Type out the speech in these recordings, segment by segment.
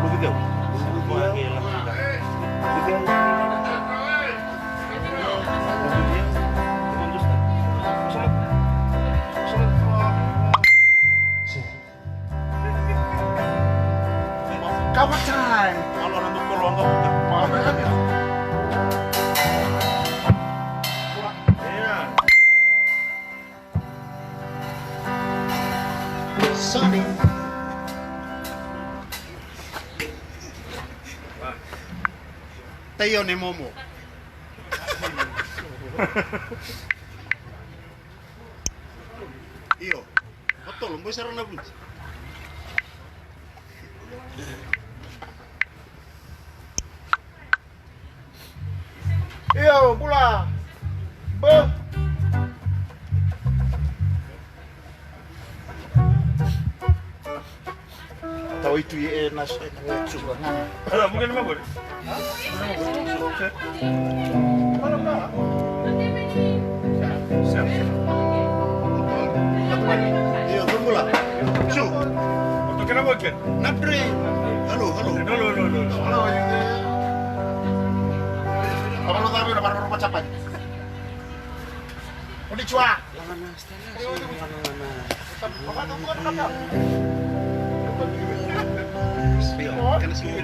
Lu video. Gua lagi video. Kawasan. Kalau orang tuh kalau enggak mau kan ya. Iya. Sorry. Tayo ni Momo. Iyo. Betul, mbok sarana bun. Iyo, pula. Be. Tahu itu ya nas suka. Ada mungkin apa, Bro? Kalau enggak, Siap. iyo tunggu lah. Su, Untuk kenapa kan? Nadri. Halo, halo. Dulu. Halo. Apa lo tahu nomor rumah siapa? Konnichiwa. Kan sini.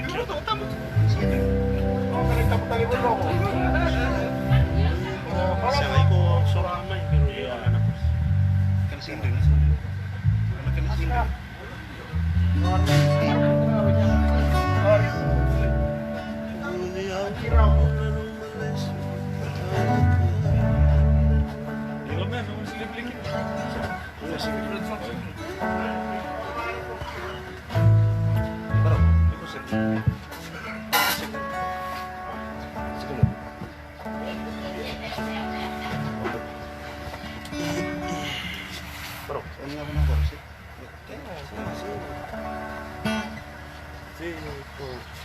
Oh, kan kamu tadi belum. Saya ikut selama ini anak. Kan sini. Kan sini. Filmnya nomor beli. Baru. Itu sih. Bro, ini apa nomor sih? Oh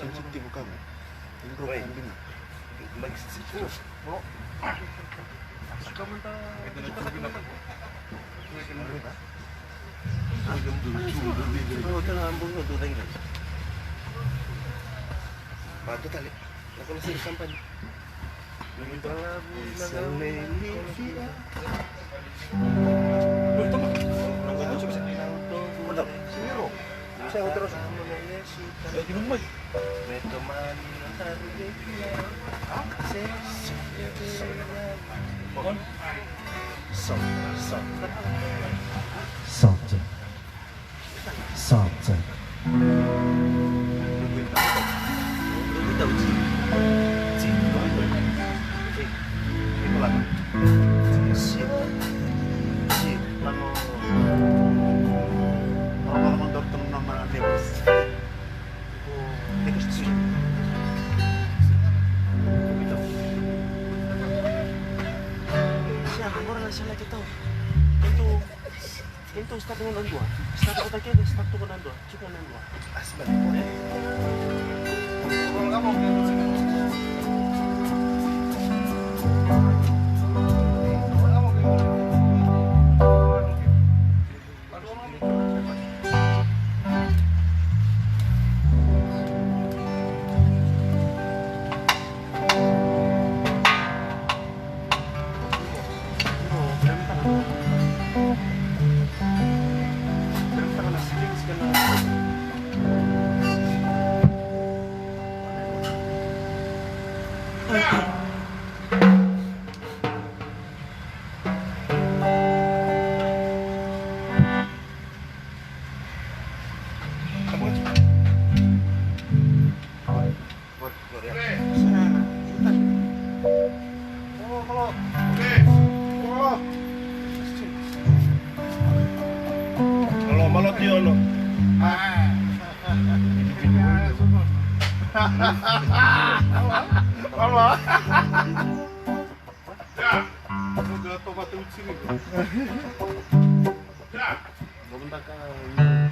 sensitif kamu. Bro, kambing. Lagi sensitif. Bro. Suka mentah. Batu tali. Aku masih sampai. Saya terus itu start dengan dua. Start kota kiri, start tuh dengan dua. Cukup dengan dua. Asbel. Kalau kamu malot yun. Halo. Ya. Aku udah tobat sini. Ya. Bentar kan.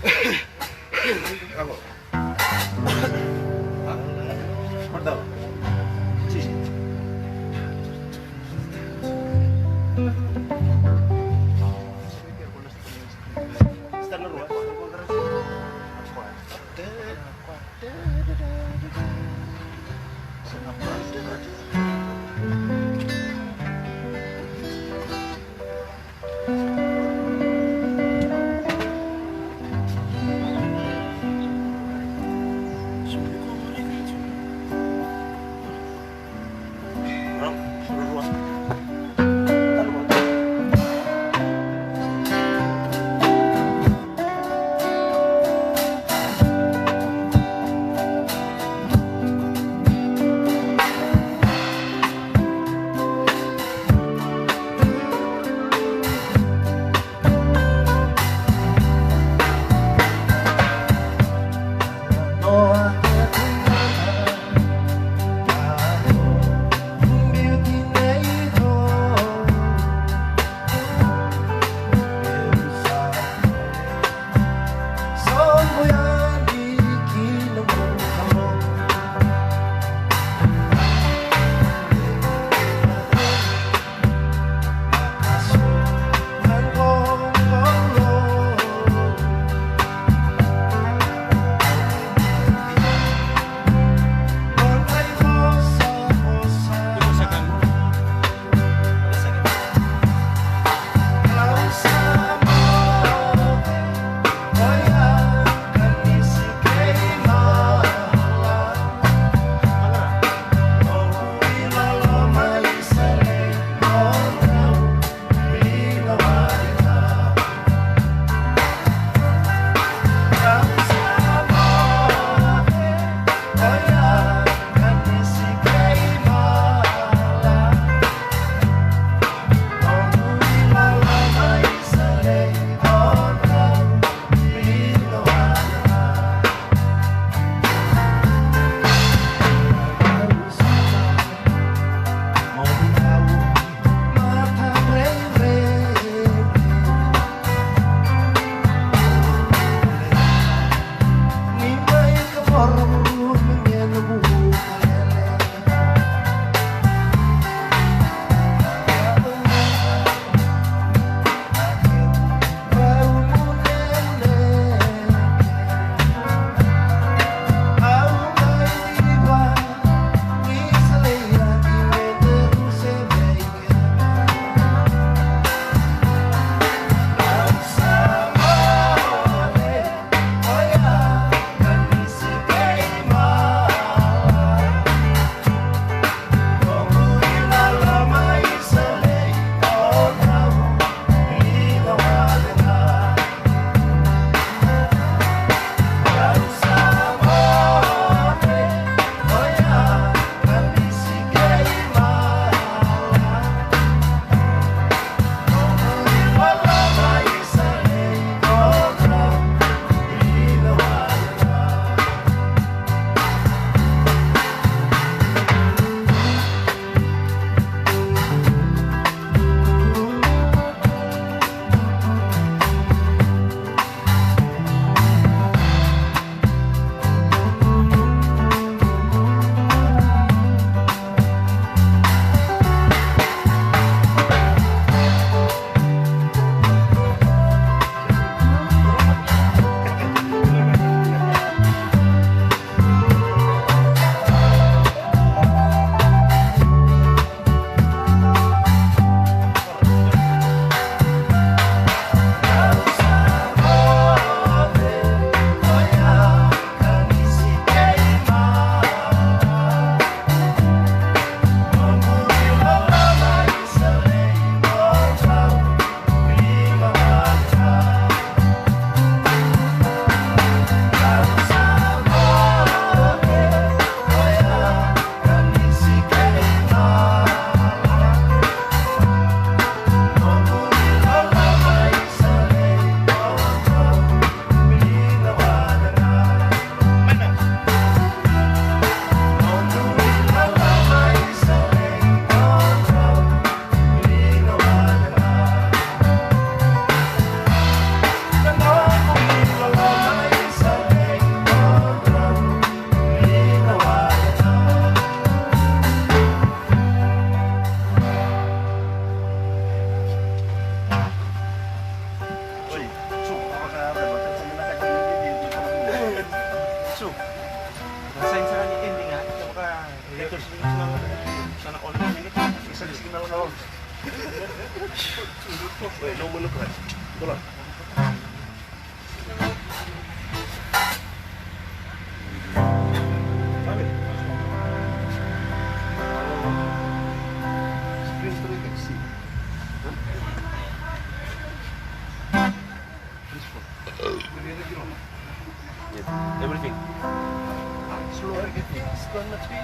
Ako. Guarda. Sì, sì. Sta la ruota. Wait, no more look at it. Hold on. Sabi. Screen to you can see. Huh? This one. Yeah, everything. Slow again. Scan na siya.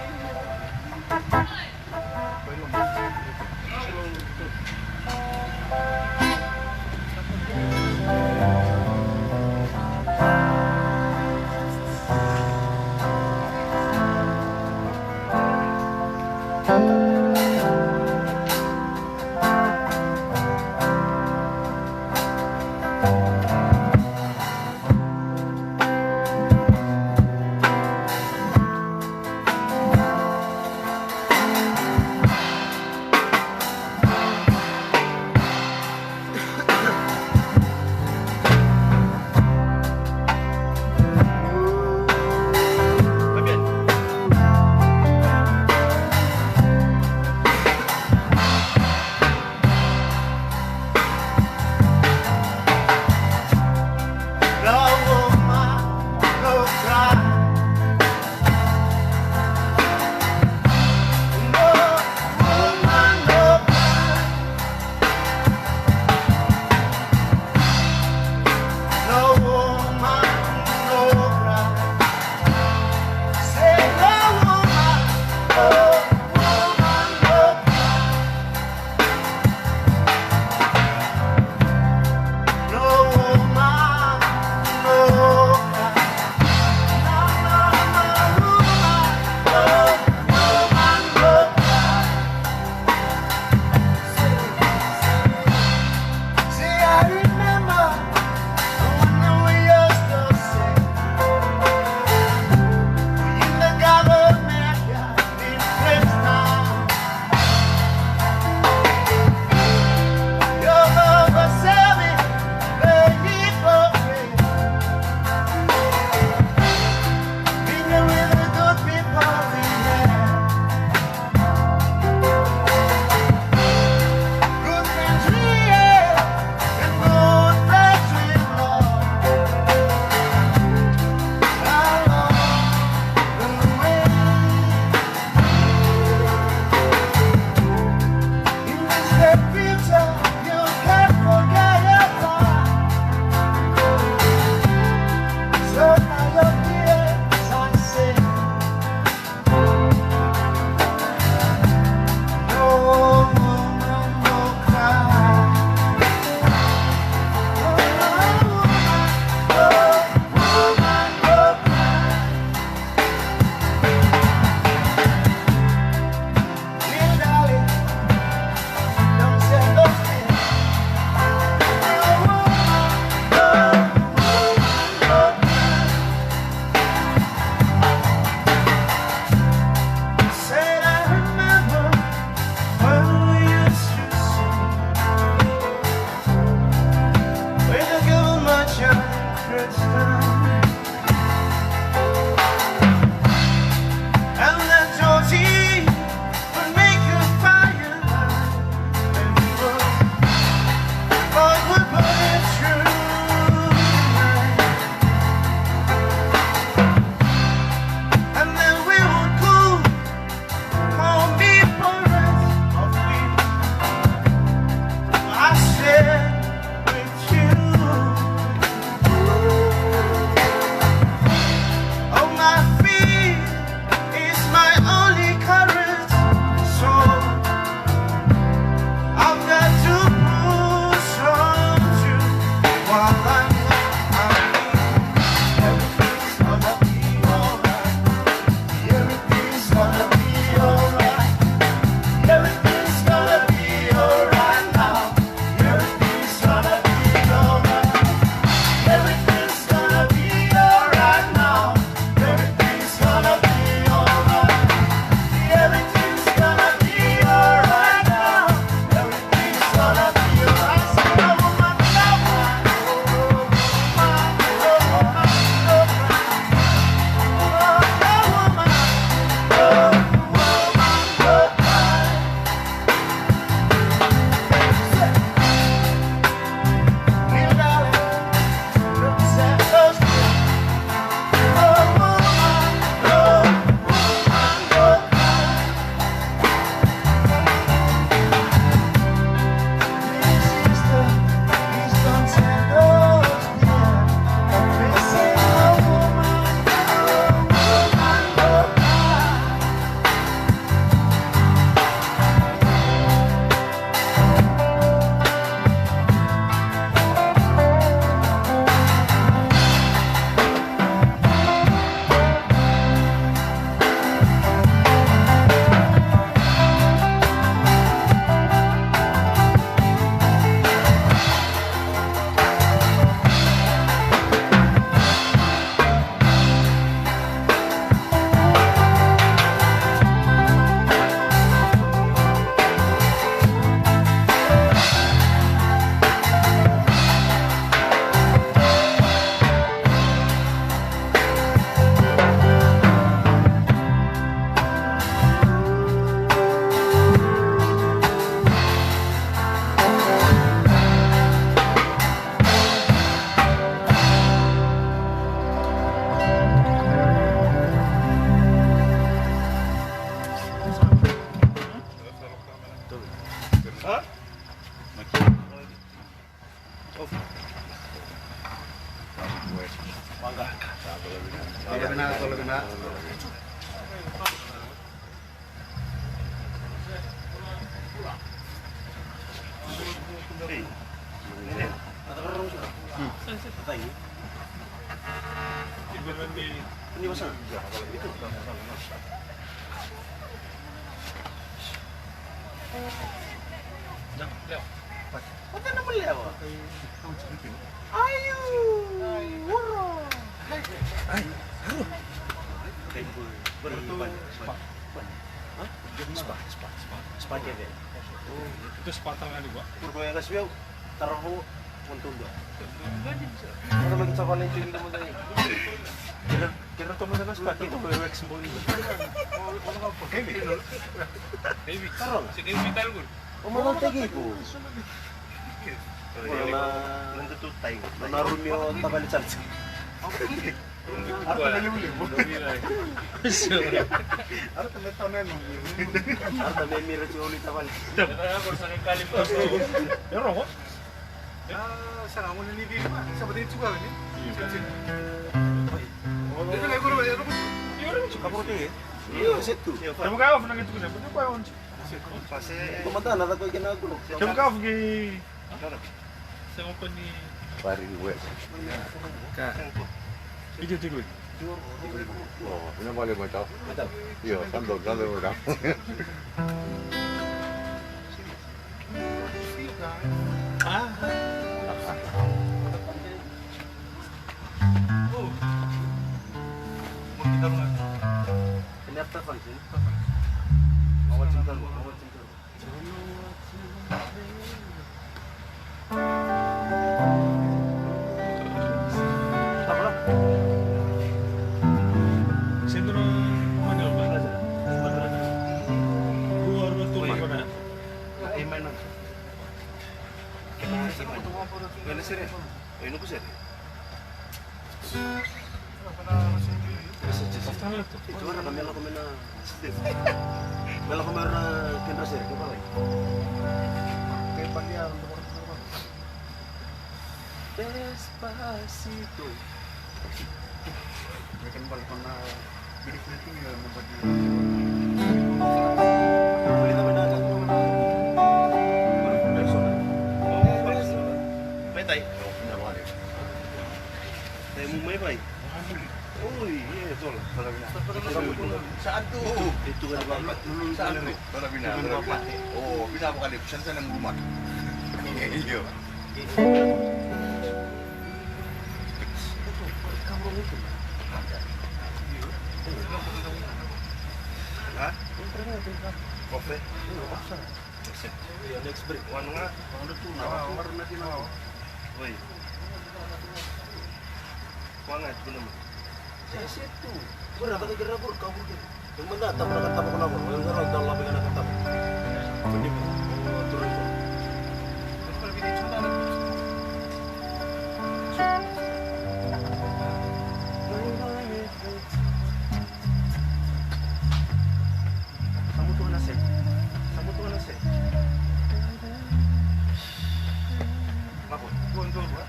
Enggak. Kalau kena. Ini masa? Itu. Apa nama lewat? Ayo, wuro. Spaghetti. Itu sepatang kali, Pak. Purba yang kasih taruh untuk dua. Kita bagi cawan itu yang teman tadi. Kira teman teman spaghetti itu bebek sembunyi. Dewi, Taruh. si Dewi tahu kan? Omong tegi ku. Mana nentu tai. Mana Romeo tabali charge. Harta beli. Harta letonen. Harta memir cioli tabali. Ako sa kali pa. Pero ko? Sana mo nini di ba? Sabi din suka ni. Dito kay ko ba? Kamu tegi? Iya, setu. Kamu kau pernah gitu kan? Betul kau on. Pemantan ada kau kena aku. Kamu kau pergi? Sa company. Pari wes. Video tigo. Oh, ini boleh macam. Iya, sandok macam. Ah. Oh. Mau kita rumah. Ini apa function? Awal cinta lu, awal cinta. Apa? Sendro mana ba? Luar betul mana? Mainan. Gana sir. Ini ko sir. Pastana to. Itu orang kami lah kami na. Mela kami na kendra sir, ke balai. Kayak pandia untuk Despacito. Mereka balik kena bidik itu ya membuat dia. Beli kami na agak kami na. May tay. Tay mo may bay. Uy, iya betul. Saan tuh? Itu kan bapak. Saan tuh? Para bina. Oh, bina apa kali? Pesan sana rumah. Iya. Hah? Kopi? Iya, next break. Wanu nga? Ano tuh? Nawar na din ako. Uy. Wangat ko naman. Sa itu. Pura ka kira pur kabur din. Yung manda tap na katap ko naman. Yung garo dal labi na katap. Hindi mo. Tuloy ko. Pero bini chunda na. Kamu tuh na set. Kamu tuh na set. Bakit? Gondol ba?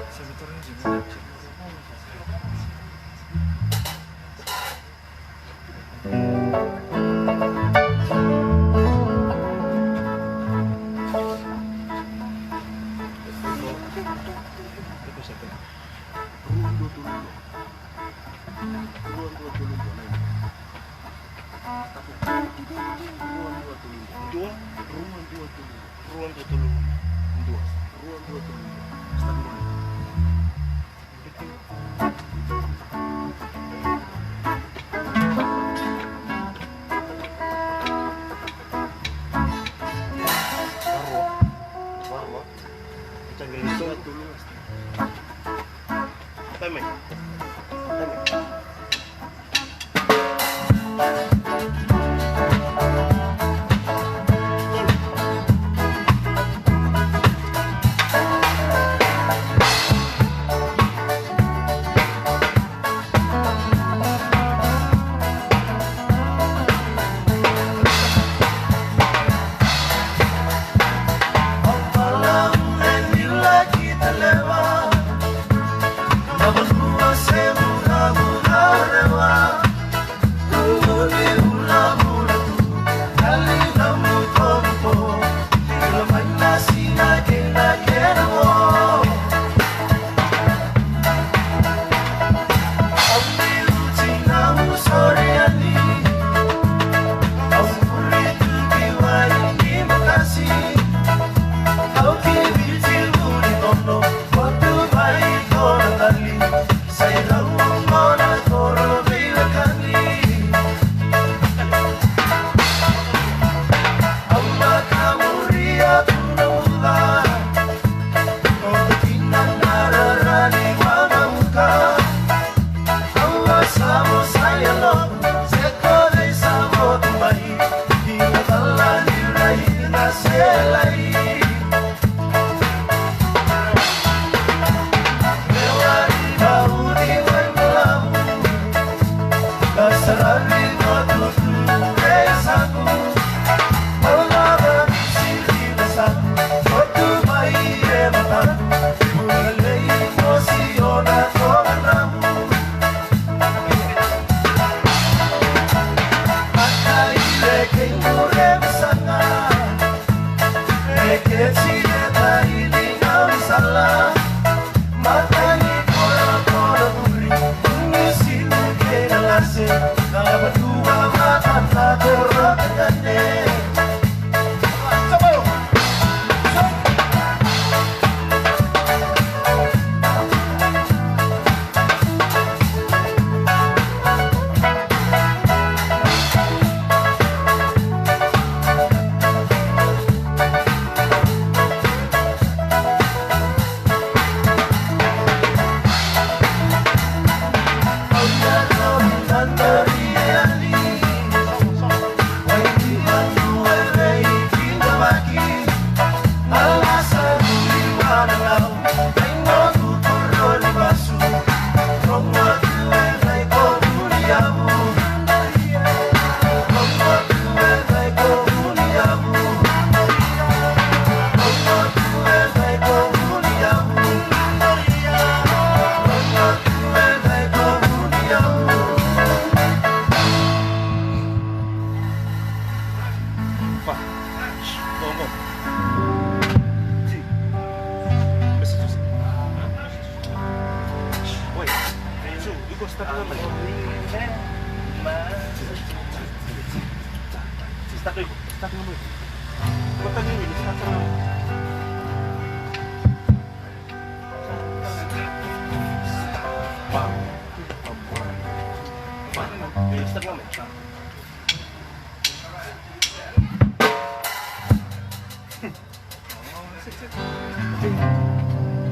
Sebetulnya juga.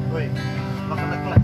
Woi, makan kelas.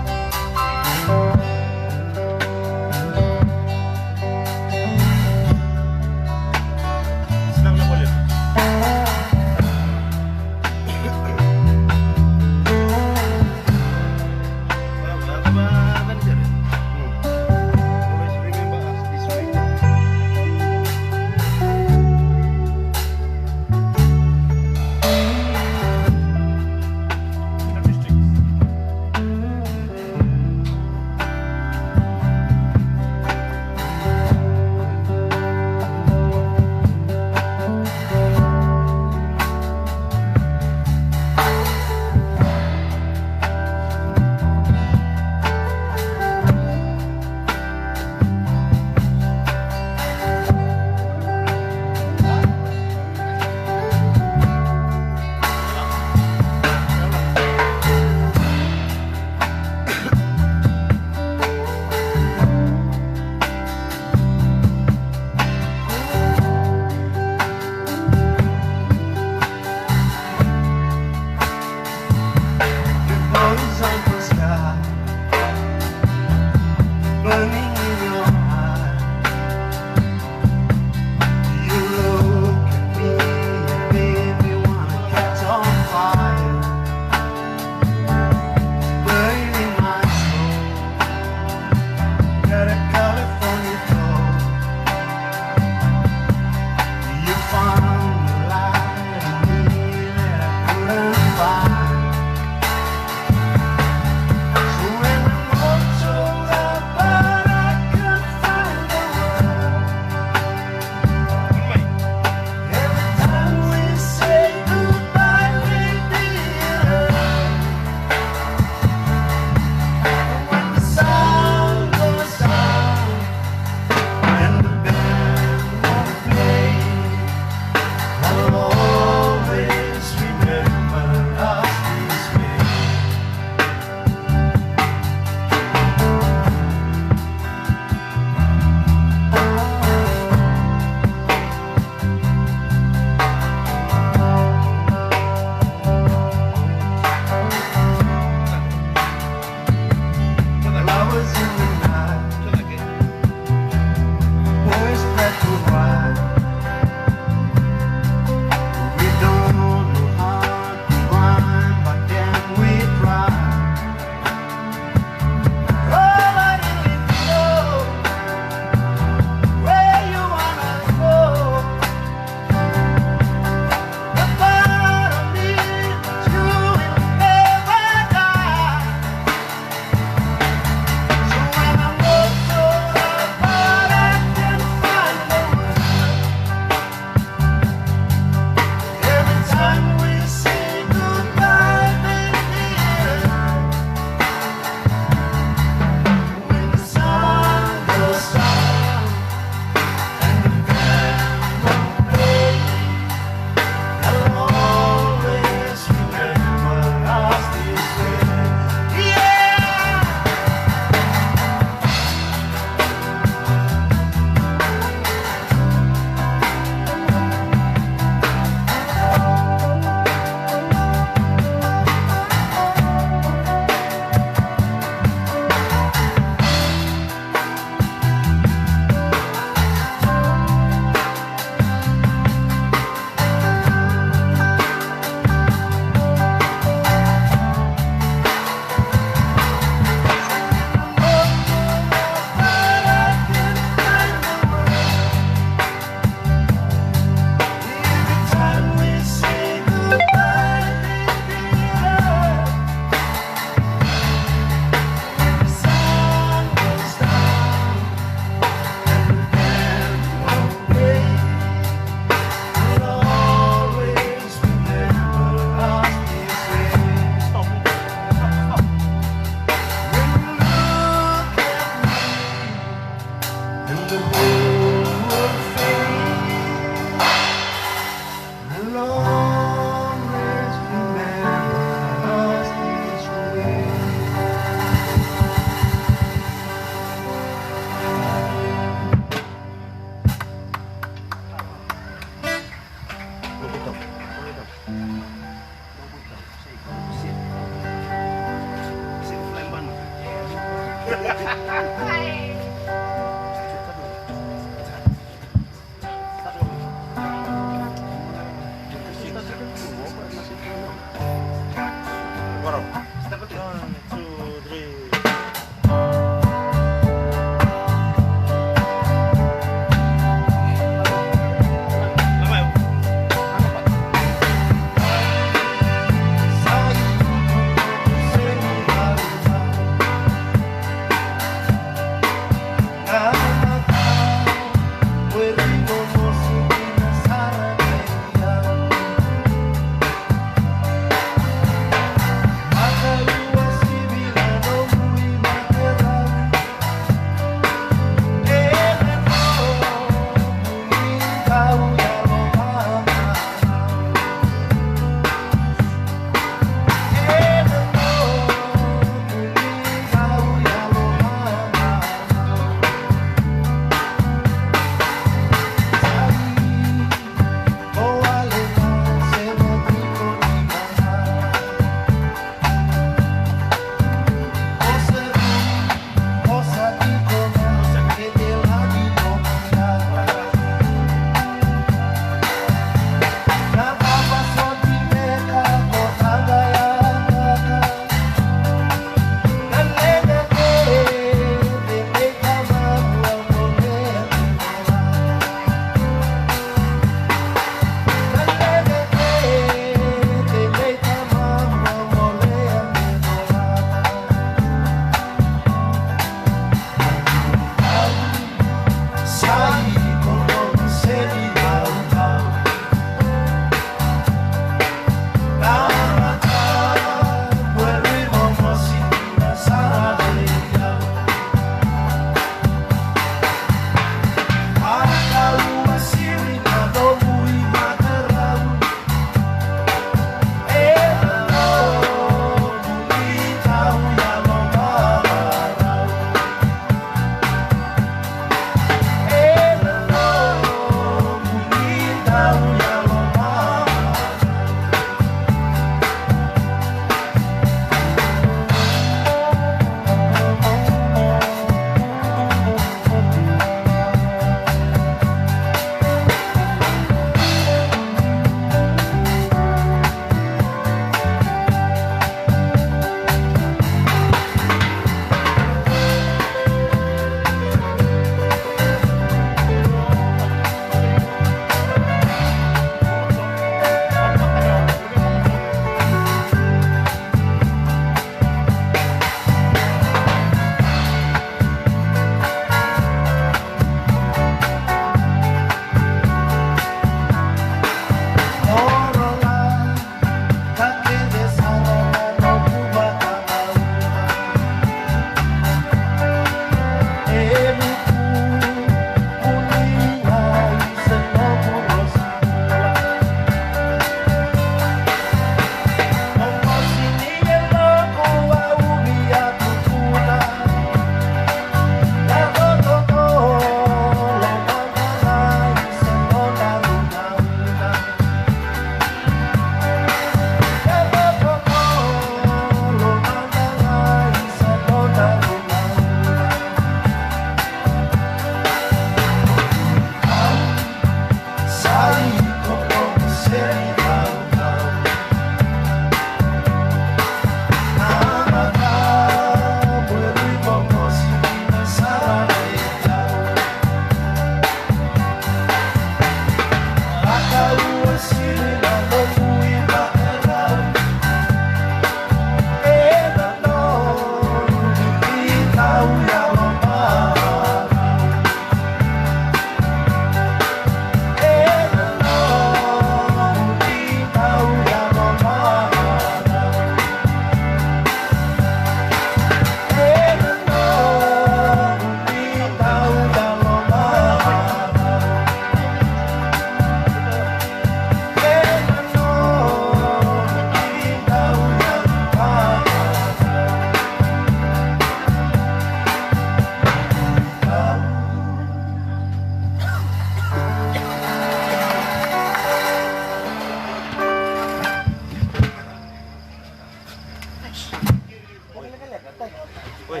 Woi.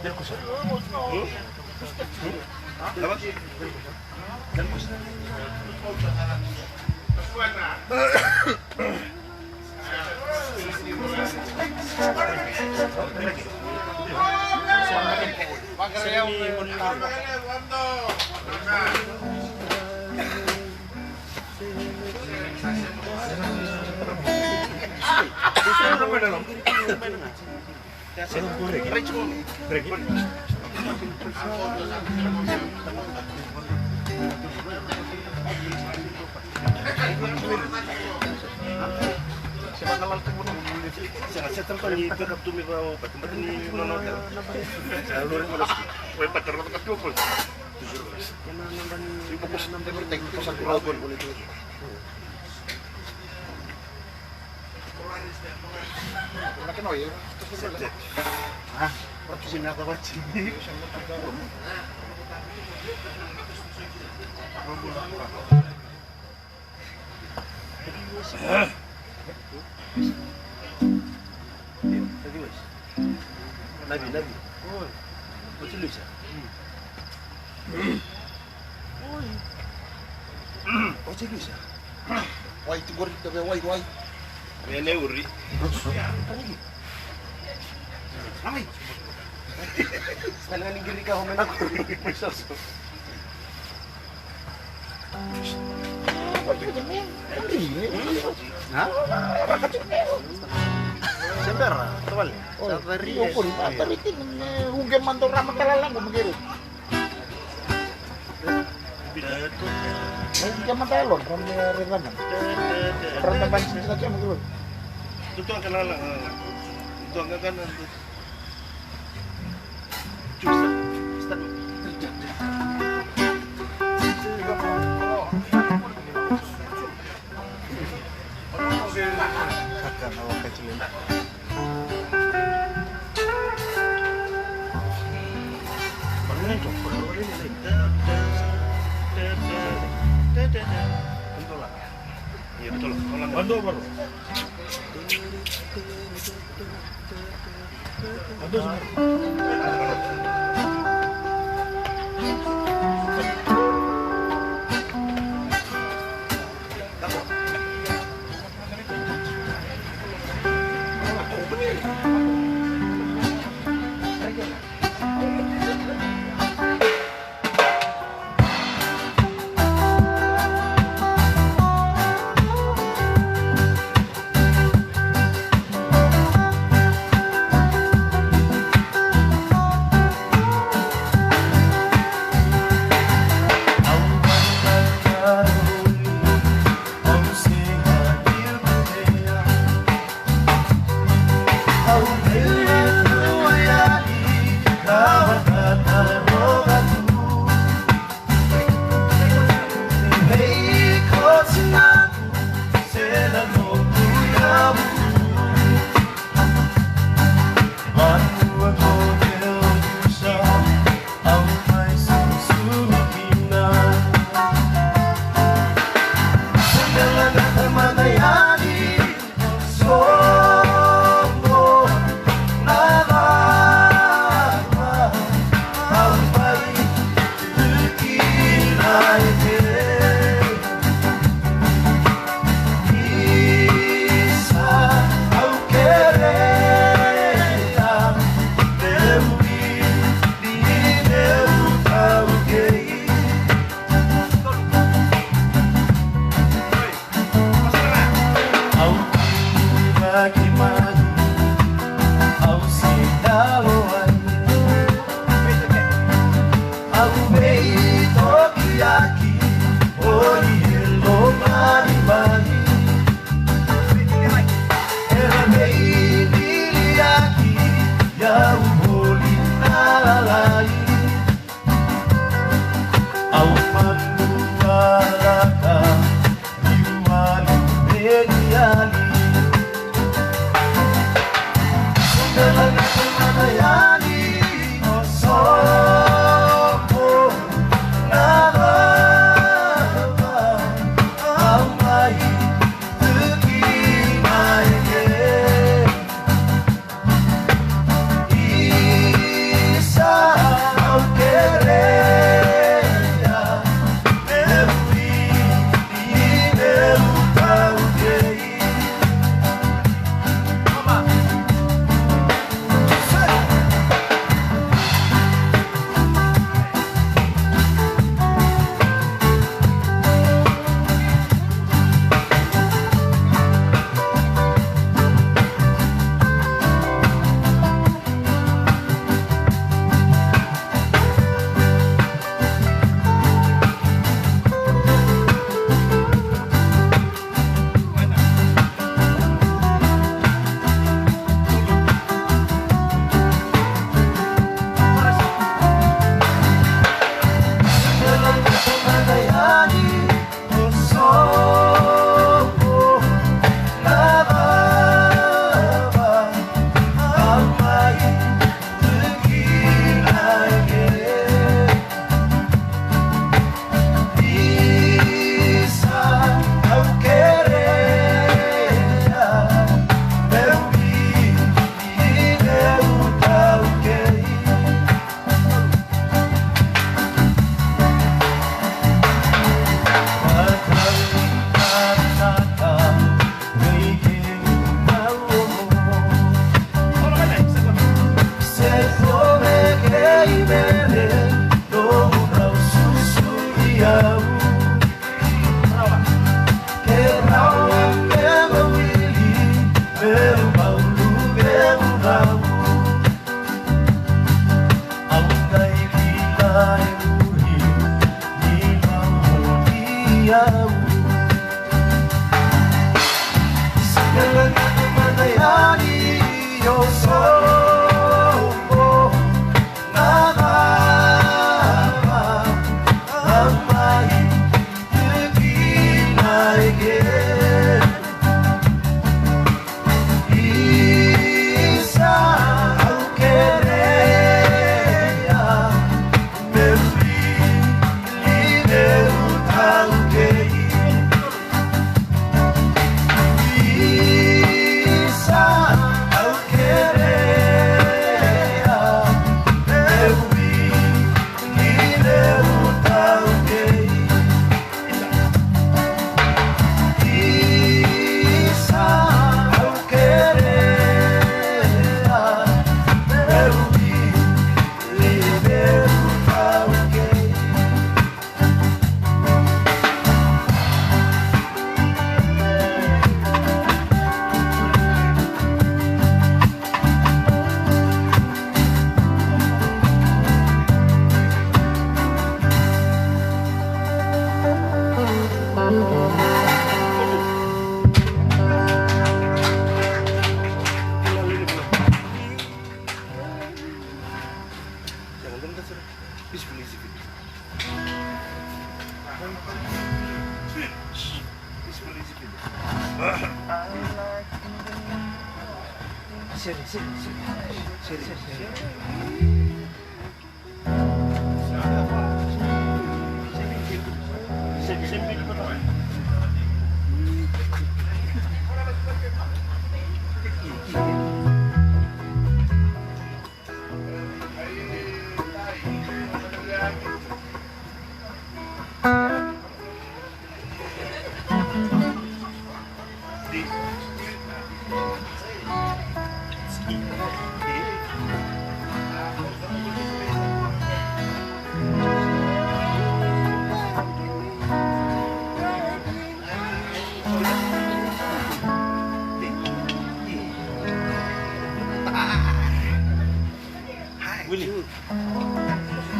Delkus. Apa? Delkus. Nabi. Oh, macam lu sah. Macam lu sah. Wah itu gor tapi wah. Ini uri. Ramai. Sekarang ni giri kau main aku. Misal so. Hah? Sembara, tawal. Sabari. Pun tarikin hugem mantor ramat talalang begitu. Hugem mantalon kami renganan. Pernah pancing saja begitu. Itu akan lalang. Itu akan Justa. Start. Akan awak kecilin. Bangunin dong, bangunin ini. Betul lah. Iya betul. Bantu baru. Bantu semua.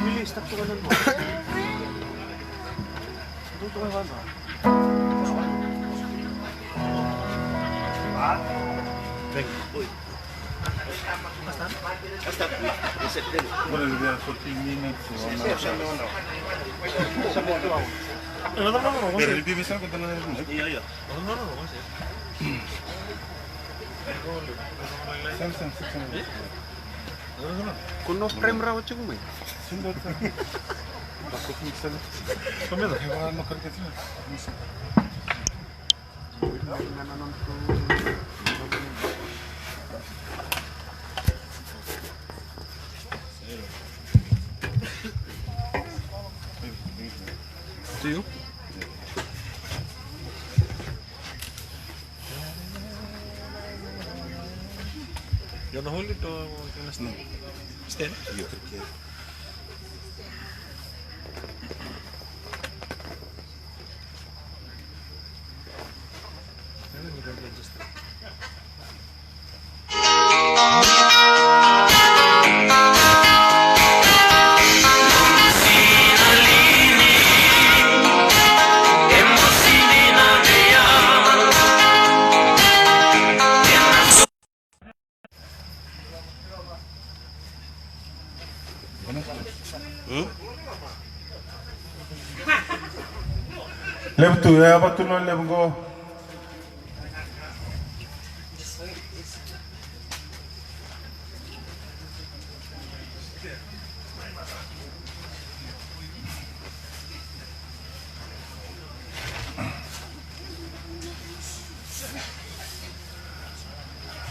Willy, stop sa kanan mo. Dito ka ba? Ven, uy. Basta, reset din. Boleh lebih 40 minutes. Biar lebih besar kau tangan ini. Iya. Samsung. Kuno frame rawat cukup mai. Sudah tu. Takut misal. Kami dah hewan nak kerja sini. Tuyo? Yo no Julio, ¿qué no está? ¿Está? Yo creo que. Lep tu ya, apa tu non lep go?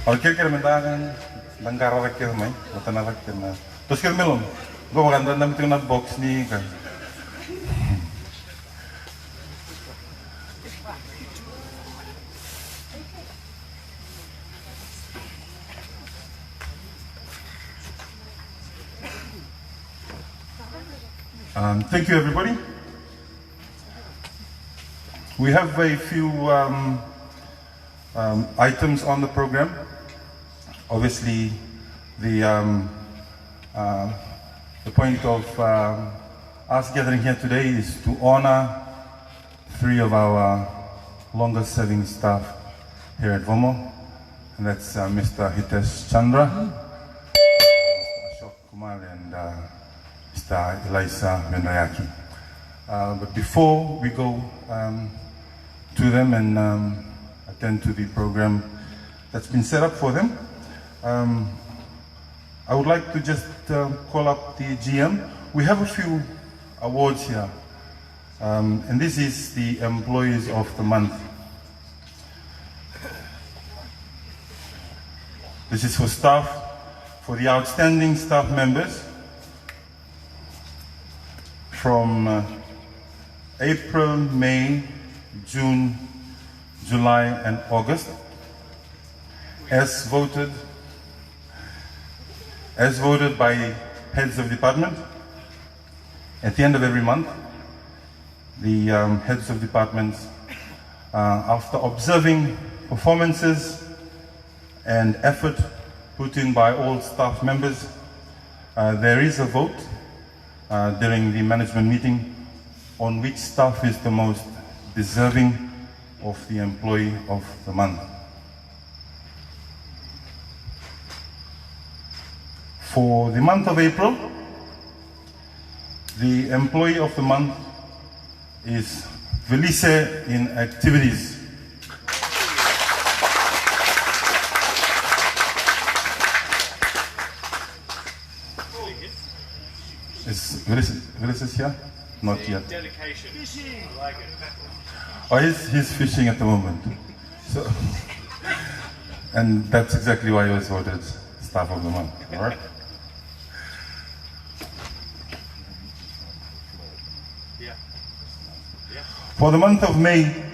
Or kira-kira mentakan bangkara rakir mai, batana rakir na. Terus kira melom, gua makan dan nanti kena box ni kan. Thank you, everybody. We have a few items on the program. Obviously, the point of us gathering here today is to honor 3 of our longest-serving staff here at VOMO, and that's Mr. Hitesh Chandra, Mr. Ashok Kumar, and Mr. Elisa Vendayaki. But before we go to them and attend to the program that's been set up for them, I would like to just call up the GM. We have a few awards here, and this is the Employees of the Month. This is for staff, for the outstanding staff members from April, May, June, July, and August, as voted by heads of department. At the end of every month, the heads of departments, after observing performances and effort put in by all staff members, there is a vote during the management meeting on which staff is the most deserving of the Employee of the Month. For the month of April, the Employee of the Month is Velice in Activities. Is Velice here? Not yet. Dedication. I like it. Oh, he's fishing at the moment. So, and that's exactly why he was voted Staff of the Month. All right. Yeah. For the month of May,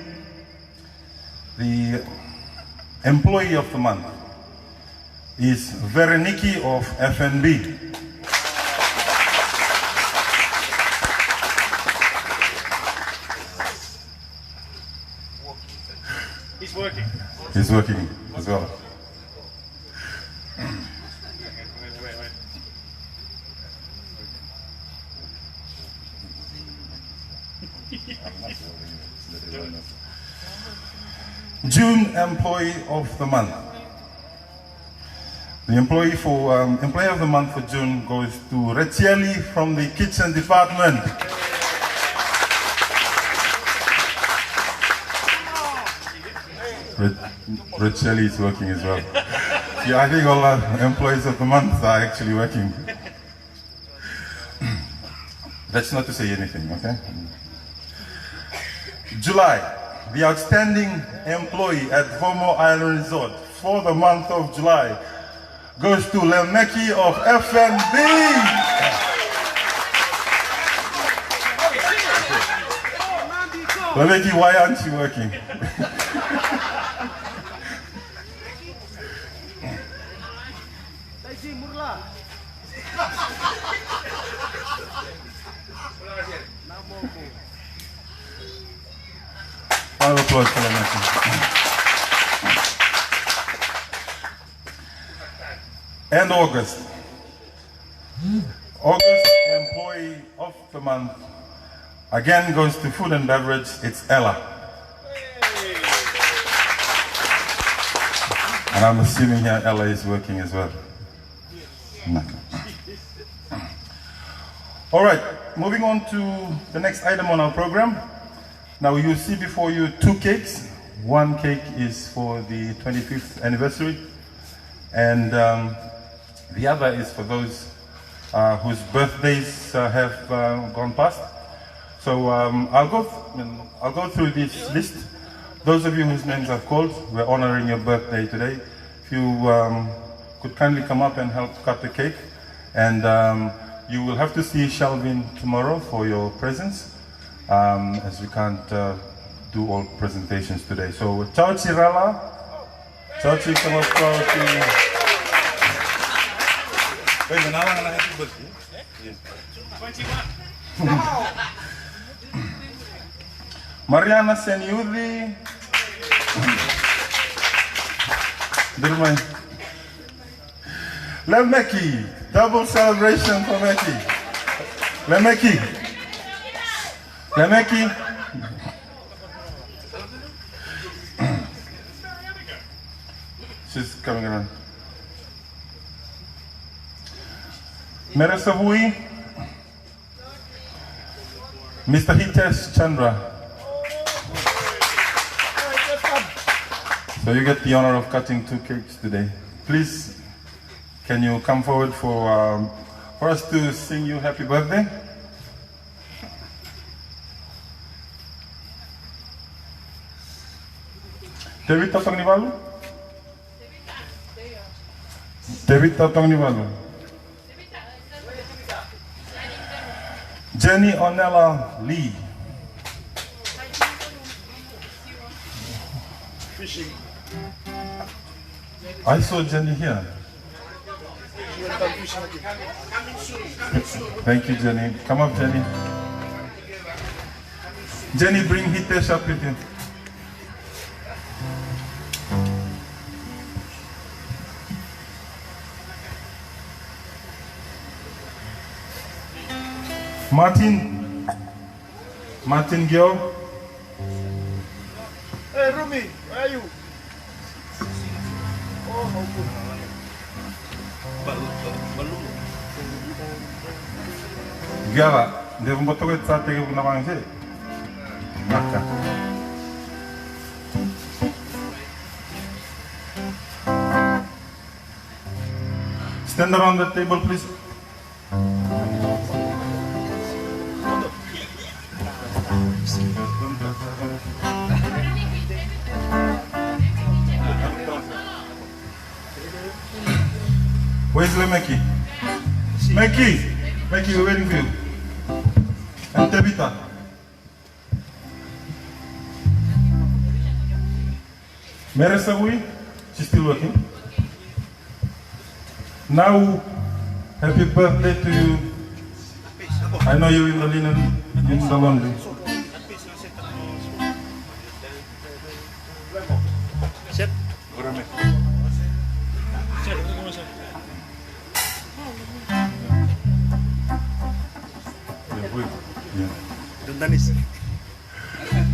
the Employee of the Month is Vereniki of FNB. He's working. He's working as well. Wait. June Employee of the Month. The Employee of the Month for June goes to Retieli from the kitchen department. Retieli is working as well. Yeah, I think all our Employees of the Month are actually working. That's not to say anything, okay? July, the outstanding employee at VOMO Island Resort for the month of July goes to Lemeki of FNB. Lemeki, why aren't you working? Round of applause for Lemeki. And August. August Employee of the Month again goes to food and beverage. It's Ella. And I'm assuming here Ella is working as well. No. All right, moving on to the next item on our program. Now you see before you 2 cakes. One cake is for the 25th anniversary, and the other is for those whose birthdays have gone past. So I'll go through this list. Those of you whose names I've called, we're honoring your birthday today. If you could kindly come up and help cut the cake, and you will have to see Shelvin tomorrow for your presents, as we can't do all presentations today. So ciao Cirala, ciao Ci, come up, ciao Ci. Wait, happy birthday. 21. Mariana Senyudi. Dirmay. Lemeki. Double celebration for Meki. Lemeki. Lemeki. She's coming around. Meresavui. Mr. Hitesh Chandra. So you get the honor of cutting 2 cakes today. Please, can you come forward for us to sing you happy birthday? David Tatong Nivalu? David Tatong Nivalu. Jenny Onella Lee. Fishing. I saw Jenny here. Thank you, Jenny. Come up, Jenny. Jenny, bring Hitesh up with you. Martin Gyo. Hey, Rumi, where are you? Oh, how good. Balloon. Gala, devo botoke tsate ke kuna mangse. Naka. Stand around the table, please. Where's Lemeki? Meki, we're waiting for you. And Tabitha. Meresavui, she's still working. Now, happy birthday to you. I know you're in the linen in the laundry. Set.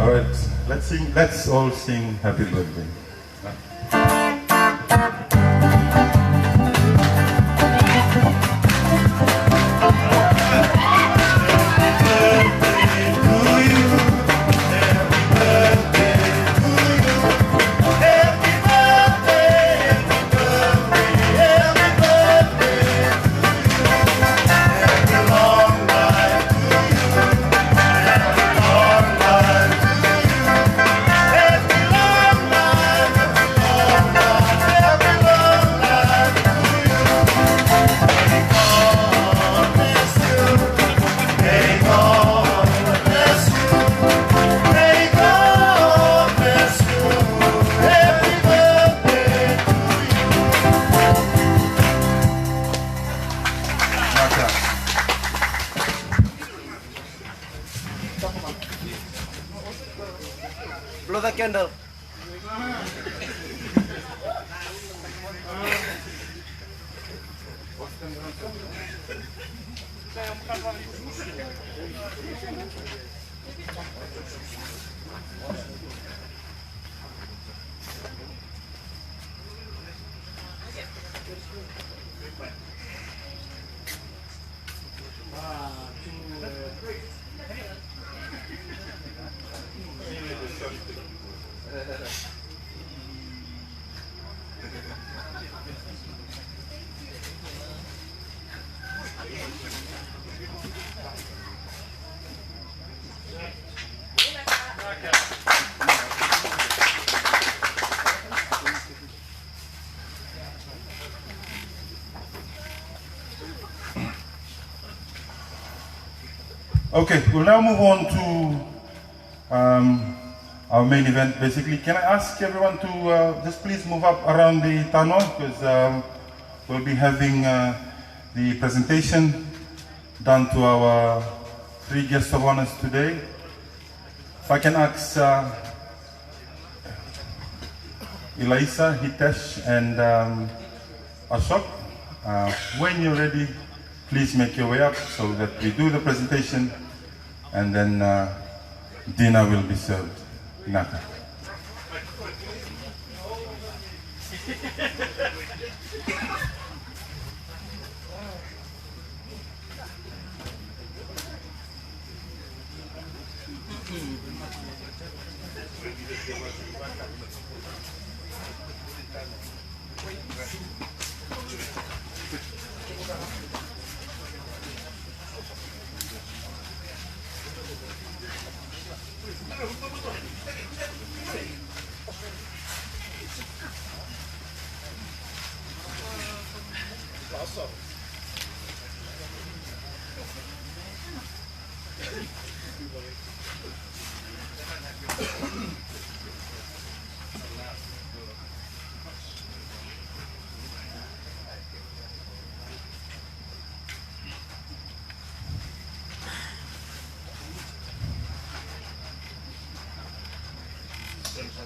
All right, let's all sing happy birthday. Blow the candle. Okay, we'll now move on to our main event. Basically, can I ask everyone to just please move up around the tanwa, because we'll be having the presentation done to our three guests of honors today. If I can ask Elisa, Hitesh, and Ashok, when you're ready, please make your way up so that we do the presentation, and then dinner will be served. Naka.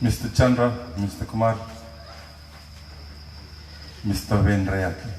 Mr. Chandra, Mr. Kumar, Mr. Vendrayaki.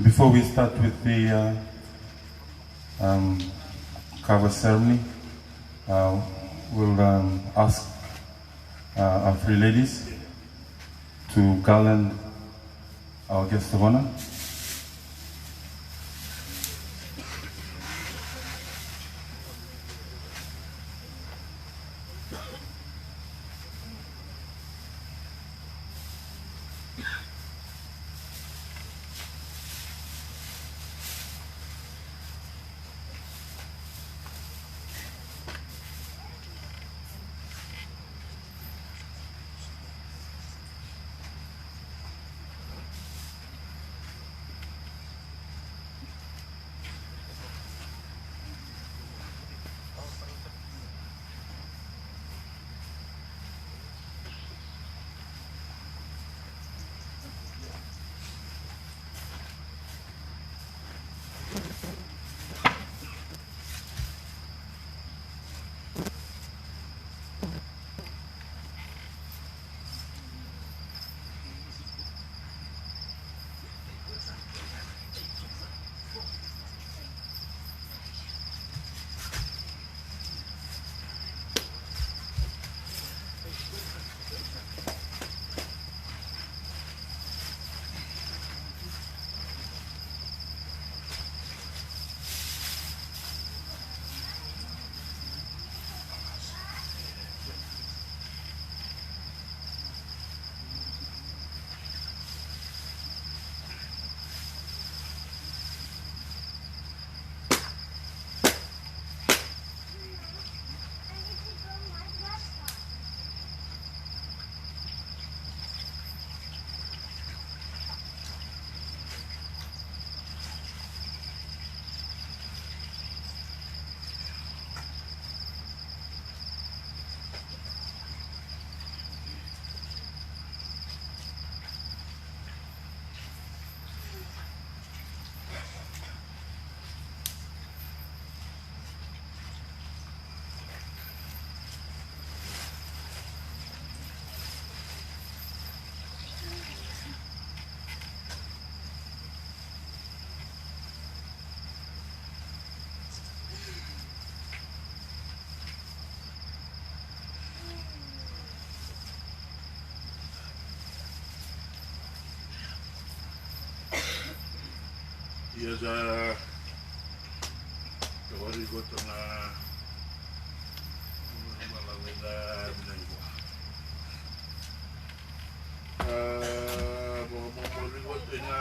Before we start with the cover ceremony, we'll ask our three ladies to garland our guest of honor. Here's wari goto na malaweda binangwa. Wari goto na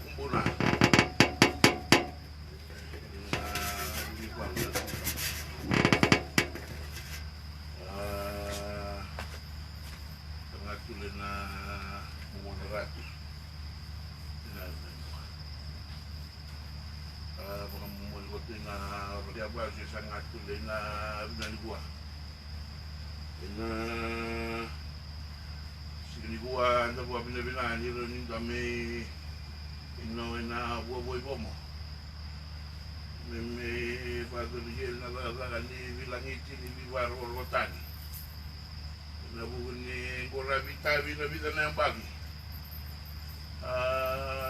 kumbuna. Tulen na mumonerati mga mumulgot na pag-abas sa nga tulen na binaliguan na siniguan na buwa binabinaan nironin kami inoy na buwa-buwa VOMO may pagkaligil na lalakan ni Bilangiti ni Bibar Orotani nabugon ni Gorabitabi na bida na yung bagi.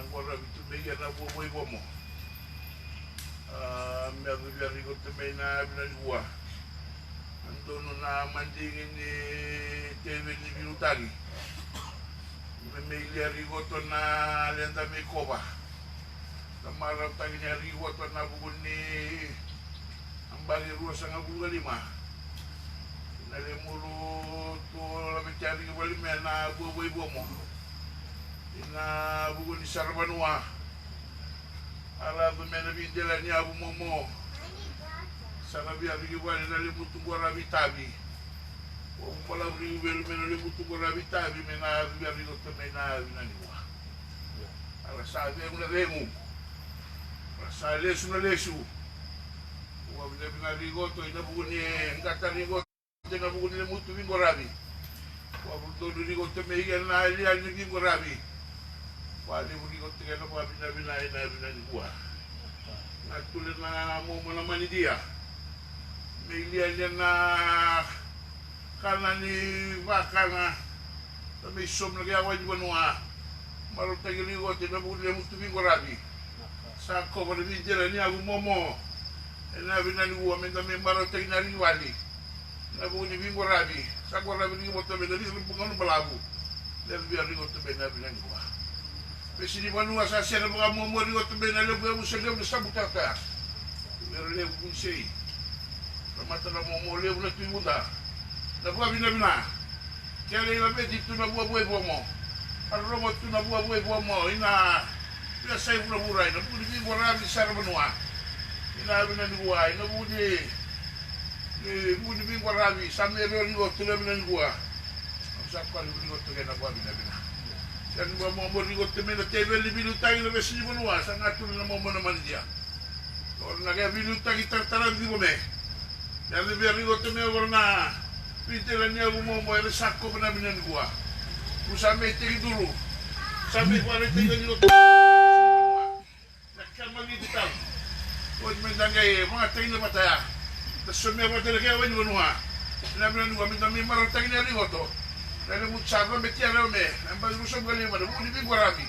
Gorabitabi na bumoy VOMO. May ko tumay na binaliguan. Andoon na mandingin ni TV ni Binutagi. May liarigo to na lenda may koba. Kamaraw tagi niya rigo to na bugon ni ang bagi ruwas ang abuga 5. Nalimuro to labicari ke balik na buah-buah VOMO ina buku ni Sarbanua ala tu mena binjalan ni Abu Momo sanabi abi ke balik nalimutu gorabi tabi o pala ri bel mena limutu gorabi tabi mena abi ko to mena binani wa ala sabe una remu ala lesu na lesu wa binani goto ina buku ni ngata ni goto na buku nila mutu bingo rabi wabuto duri ko te mehigan na ilian ni bingo rabi wali budi ko te kana pa binabinay na binani kuha natuloy na mo naman ni dia may ilian yan na kana ni baka na may som na kaya wajib banua marot tagili ko te na buku nila mutu bingo rabi sa ko pa binjela ni Abu Momo na binani kuha may marot tagili na wali na buku ni bingo rabi sa ko rabi ni mo tabe dari rumpungan balabu dan biar ni ko tabe na bilang gua besi di banua sa sia na mga mo ni ko tabe na lebu mo sa lebu sa butata biar lebu kun sei mata na mo lebu na tu muda na buah bina kaya la be itu na buah VOMO arro tu na buah VOMO ina ya sai pura burai na buku ni bingo rabi sa banua ina bina ni gua ina buku ni bingo rabi sampai ron go tu lebinan gua sa ko ni go tu kena gua bina kan gua mo ni go tu mena tebe libilu tangi na besi bonua sa ngatu na mo naman dia or na ga bilu tangi tartaran di bone ya le biar go tu me na pitela ni Abu Momo ele sakko bina binan gua usame tiri dulu sampai ko ale tega ni go tu na kamagi ditam ko mendangai mga tingin na mataya Tasumia pa talaga wani banua. Nabi nanu kami kami marot tagi ni goto. Na lebu tsaba meti ala me. Amba ruso gali mana bu ni bingo rabi.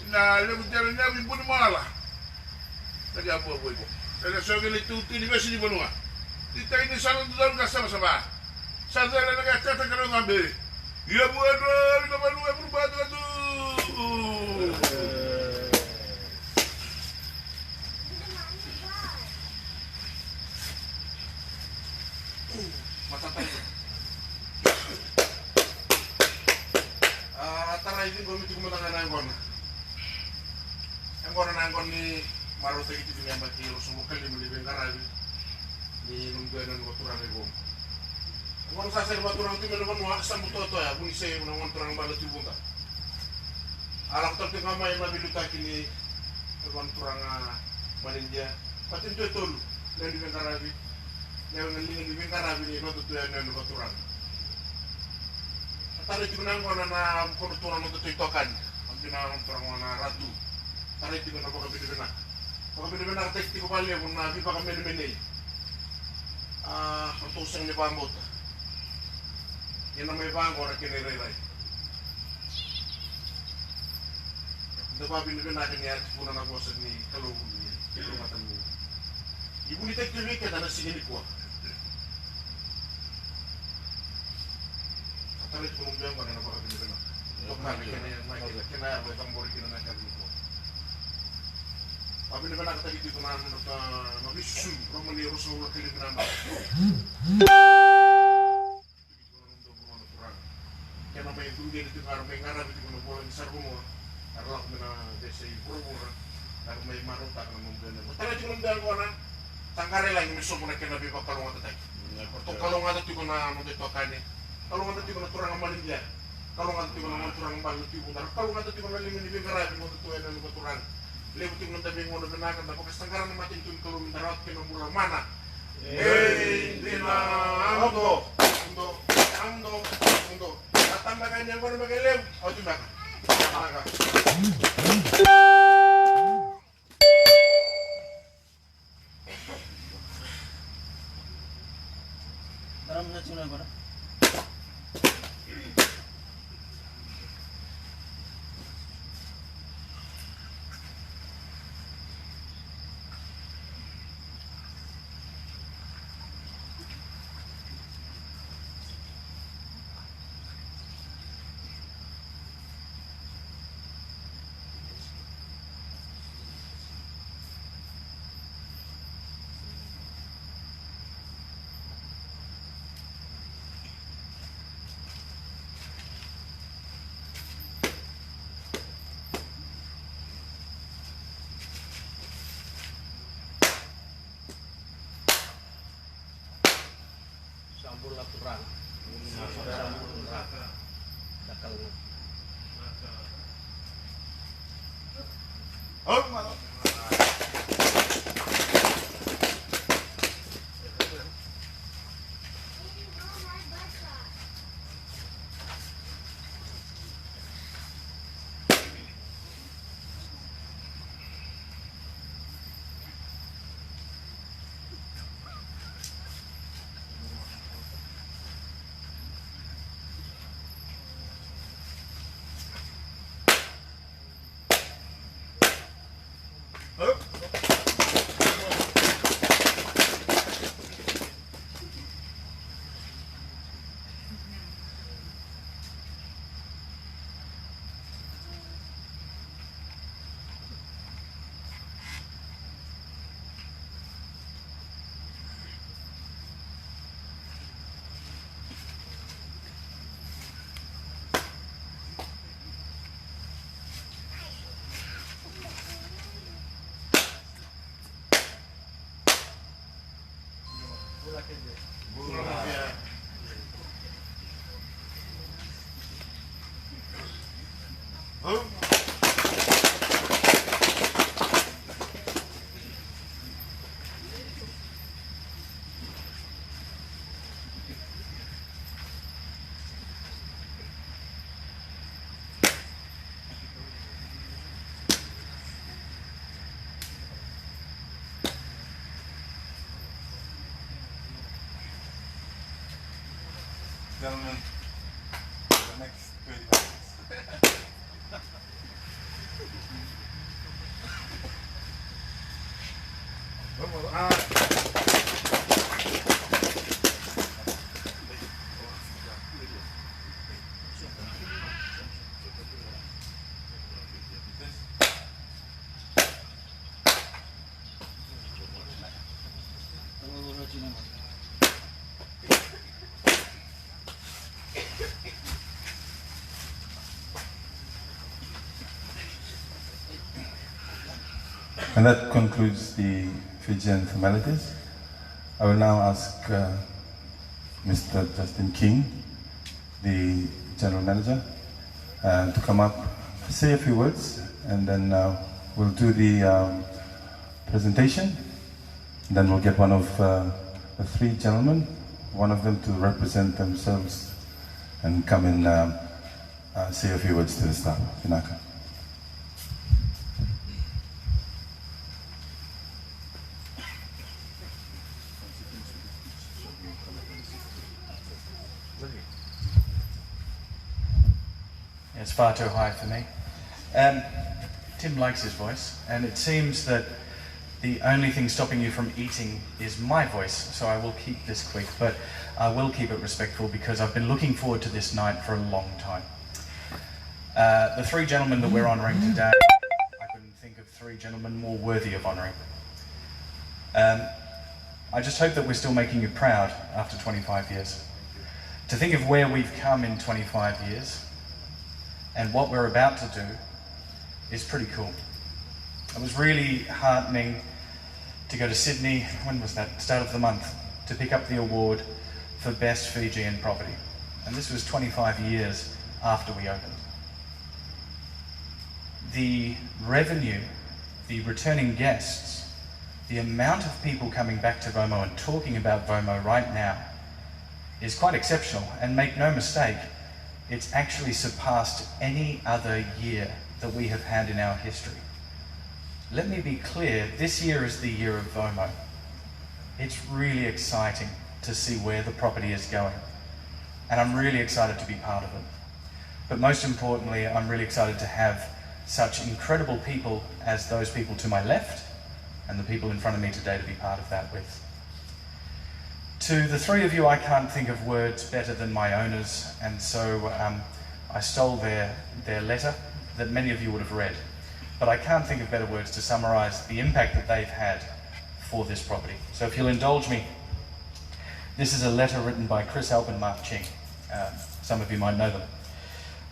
Na lebu tera ni abi bu mala. Tagi abu. Tagi so gali tu ni besi ni banua. Di tagi ni salon tu dalam sama-sama. Sadara na kata kalau ngambil. Ya bu ada ni banua berubah tu. Taray din gumiti kumatanga na angkon. Angkon ni maro sa gitu yang bagi sumukal ni mulibeng karabi ni nungguan ko turang ego. Angkon sa sel baturang ti meron mo sa buto to ya buni say unang turang balot tibunta. Alak to ti kamay mabiluta kini angkon turang manindia. Patin to tol ni libeng karabi. Ni libeng karabi ni no to ya ni ko turang. Tarik di benang na koruturan untuk tokan, ambina orang na ratu. Tarik di benang pokok benang. Pokok benang tek ti ko bali ko na bi pa kami menay. Untuk sang ni pamot. Yan ang may bango na kiniray. Daba binibin natin niya at punan ako sa ni kalungan niya. Kilumatan niya. Ibu ni tek ti wicket na sige ko. Tarik penumbiang pada nak pakai benda nak. Lokal kena yang naik, kena boleh tambor kena naik kali itu. Abi na kata gitu ko na mabisu romani roso la kili na ba. Kaya may dugi dito karo may ngara dito ko bola ni sarbo mo. Arla ko na desi pura-pura. Karo may maruta ka mo ganda. Tara dito ng dal ko na. Tangkare lang yung miso mo na kinabi pa kalong atatay. Kung kalong atatay ko na mo dito kani. Kalong atatay ko na turang amalin diyan. Kalong atatay ko na turang balut ko na. Kalong atatay ko na limin ni ngara mo dito ay na turang. Lebutin ng tabi mo na binakan na pagkastanggaran ng matin yung kalong darat kinamura mana. Hindi na ando. Tatambakan niya ko na mag-elev. O, diba ka? Dalam na sila ba na? Sambul lah kurang. Sambul neraka. Dakal. Oh, malam. Gentlemen, the next 30 minutes. And that concludes the Fijian formalities. I will now ask Mr. Justin King, the General Manager, to come up, say a few words, and then we'll do the presentation. Then we'll get one of the three gentlemen, one of them to represent themselves and come and say a few words to the staff. Vinaka. It's far too high for me. Tim likes his voice, and it seems that the only thing stopping you from eating is my voice, so I will keep this quick, but I will keep it respectful because I've been looking forward to this night for a long time. The three gentlemen that we're honouring today, I couldn't think of three gentlemen more worthy of honouring. I just hope that we're still making you proud after 25 years. To think of where we've come in 25 years and what we're about to do is pretty cool. It was really heartening to go to Sydney, when was that? Start of the month, to pick up the award for Best Fijian Property. And this was 25 years after we opened. The revenue, the returning guests, the amount of people coming back to VOMO and talking about VOMO right now is quite exceptional. And make no mistake, it's actually surpassed any other year that we have had in our history. Let me be clear, this year is the year of VOMO. It's really exciting to see where the property is going. And I'm really excited to be part of it. But most importantly, I'm really excited to have such incredible people as those people to my left and the people in front of me today to be part of that with. To the three of you, I can't think of words better than my owners, and so I stole their letter that many of you would have read. But I can't think of better words to summarise the impact that they've had for this property. So if you'll indulge me, this is a letter written by Chris Alp and Mark Ching. Some of you might know them.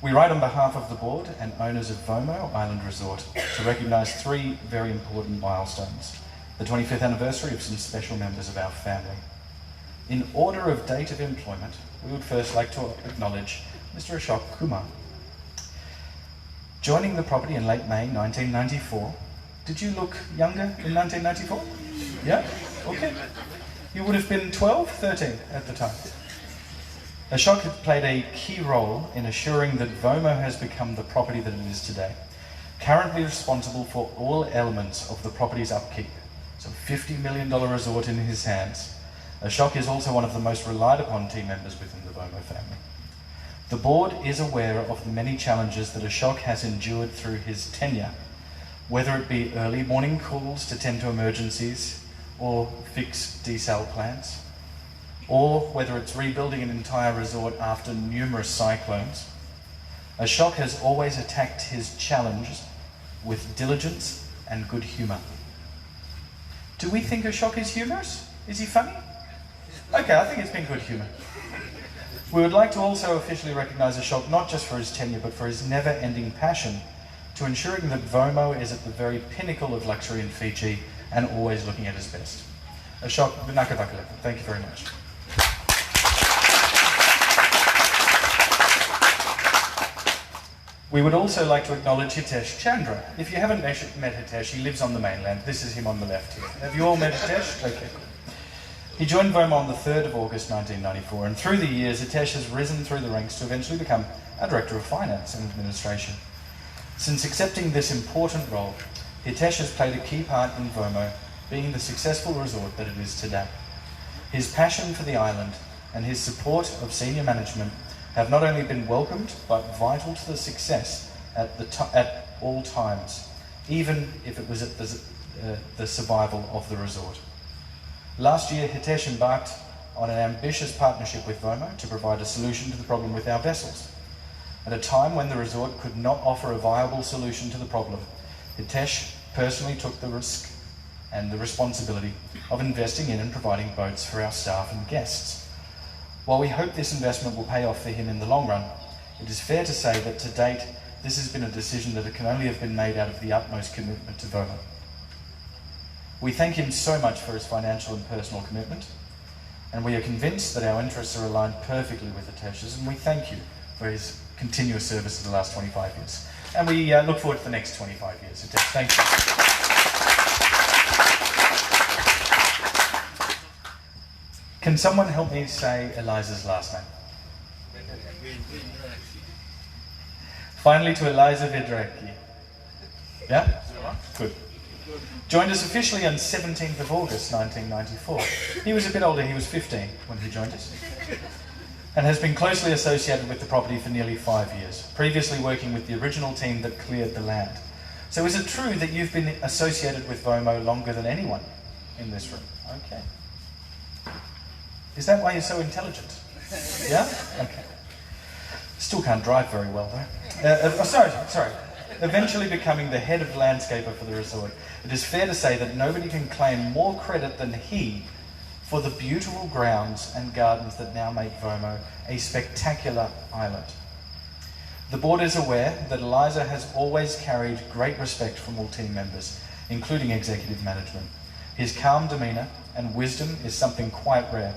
We write on behalf of the board and owners of VOMO Island Resort to recognise three very important milestones. The 25th anniversary of some special members of our family. In order of date of employment, we would first like to acknowledge Mr. Ashok Kumar. Joining the property in late May 1994, did you look younger in 1994? Yeah? Okay. You would have been 12, 13 at the time. Ashok had played a key role in assuring that VOMO has become the property that it is today, currently responsible for all elements of the property's upkeep. So $50 million resort in his hands. Ashok is also one of the most relied upon team members within the VOMO family. The board is aware of the many challenges that Ashok has endured through his tenure, whether it be early morning calls to tend to emergencies or fix desal plants, or whether it's rebuilding an entire resort after numerous cyclones. Ashok has always attacked his challenges with diligence and good humour. Do we think Ashok is humorous? Is he funny? Okay, I think it's been good humour. We would like to also officially recognise Ashok not just for his tenure, but for his never-ending passion to ensuring that VOMO is at the very pinnacle of luxury in Fiji and always looking at his best. Ashok, thank you very much. We would also like to acknowledge Hitesh Chandra. If you haven't met Hitesh, he lives on the mainland. This is him on the left here. Have you all met Hitesh? Okay. He joined VOMO on the 3rd of August 1994, and through the years, Hitesh has risen through the ranks to eventually become our Director of Finance and Administration. Since accepting this important role, Hitesh has played a key part in VOMO being the successful resort that it is today. His passion for the island and his support of senior management have not only been welcomed, but vital to the success at all times, even if it was at the survival of the resort. Last year, Hitesh embarked on an ambitious partnership with VOMO to provide a solution to the problem with our vessels. At a time when the resort could not offer a viable solution to the problem, Hitesh personally took the risk and the responsibility of investing in and providing boats for our staff and guests. While we hope this investment will pay off for him in the long run, it is fair to say that to date, this has been a decision that can only have been made out of the utmost commitment to VOMO. We thank him so much for his financial and personal commitment, and we are convinced that our interests are aligned perfectly with Hitesh's, and we thank you for his continuous service in the last 25 years. And we look forward to the next 25 years. Hitesh, thank you. Can someone help me say Eliza's last name? Finally to Eliza Vedrecki. Yeah? Good. Joined us officially on 17th of August 1994. He was a bit older, he was 15 when he joined us. And has been closely associated with the property for nearly 5 years, previously working with the original team that cleared the land. So is it true that you've been associated with VOMO longer than anyone in this room? Okay. Is that why you're so intelligent? Yeah? Okay. Still can't drive very well though. Sorry. eventually becoming the head of landscaper for the resort, it is fair to say that nobody can claim more credit than he for the beautiful grounds and gardens that now make VOMO a spectacular island. The board is aware that Eliza has always carried great respect from all team members, including executive management. His calm demeanour and wisdom is something quite rare,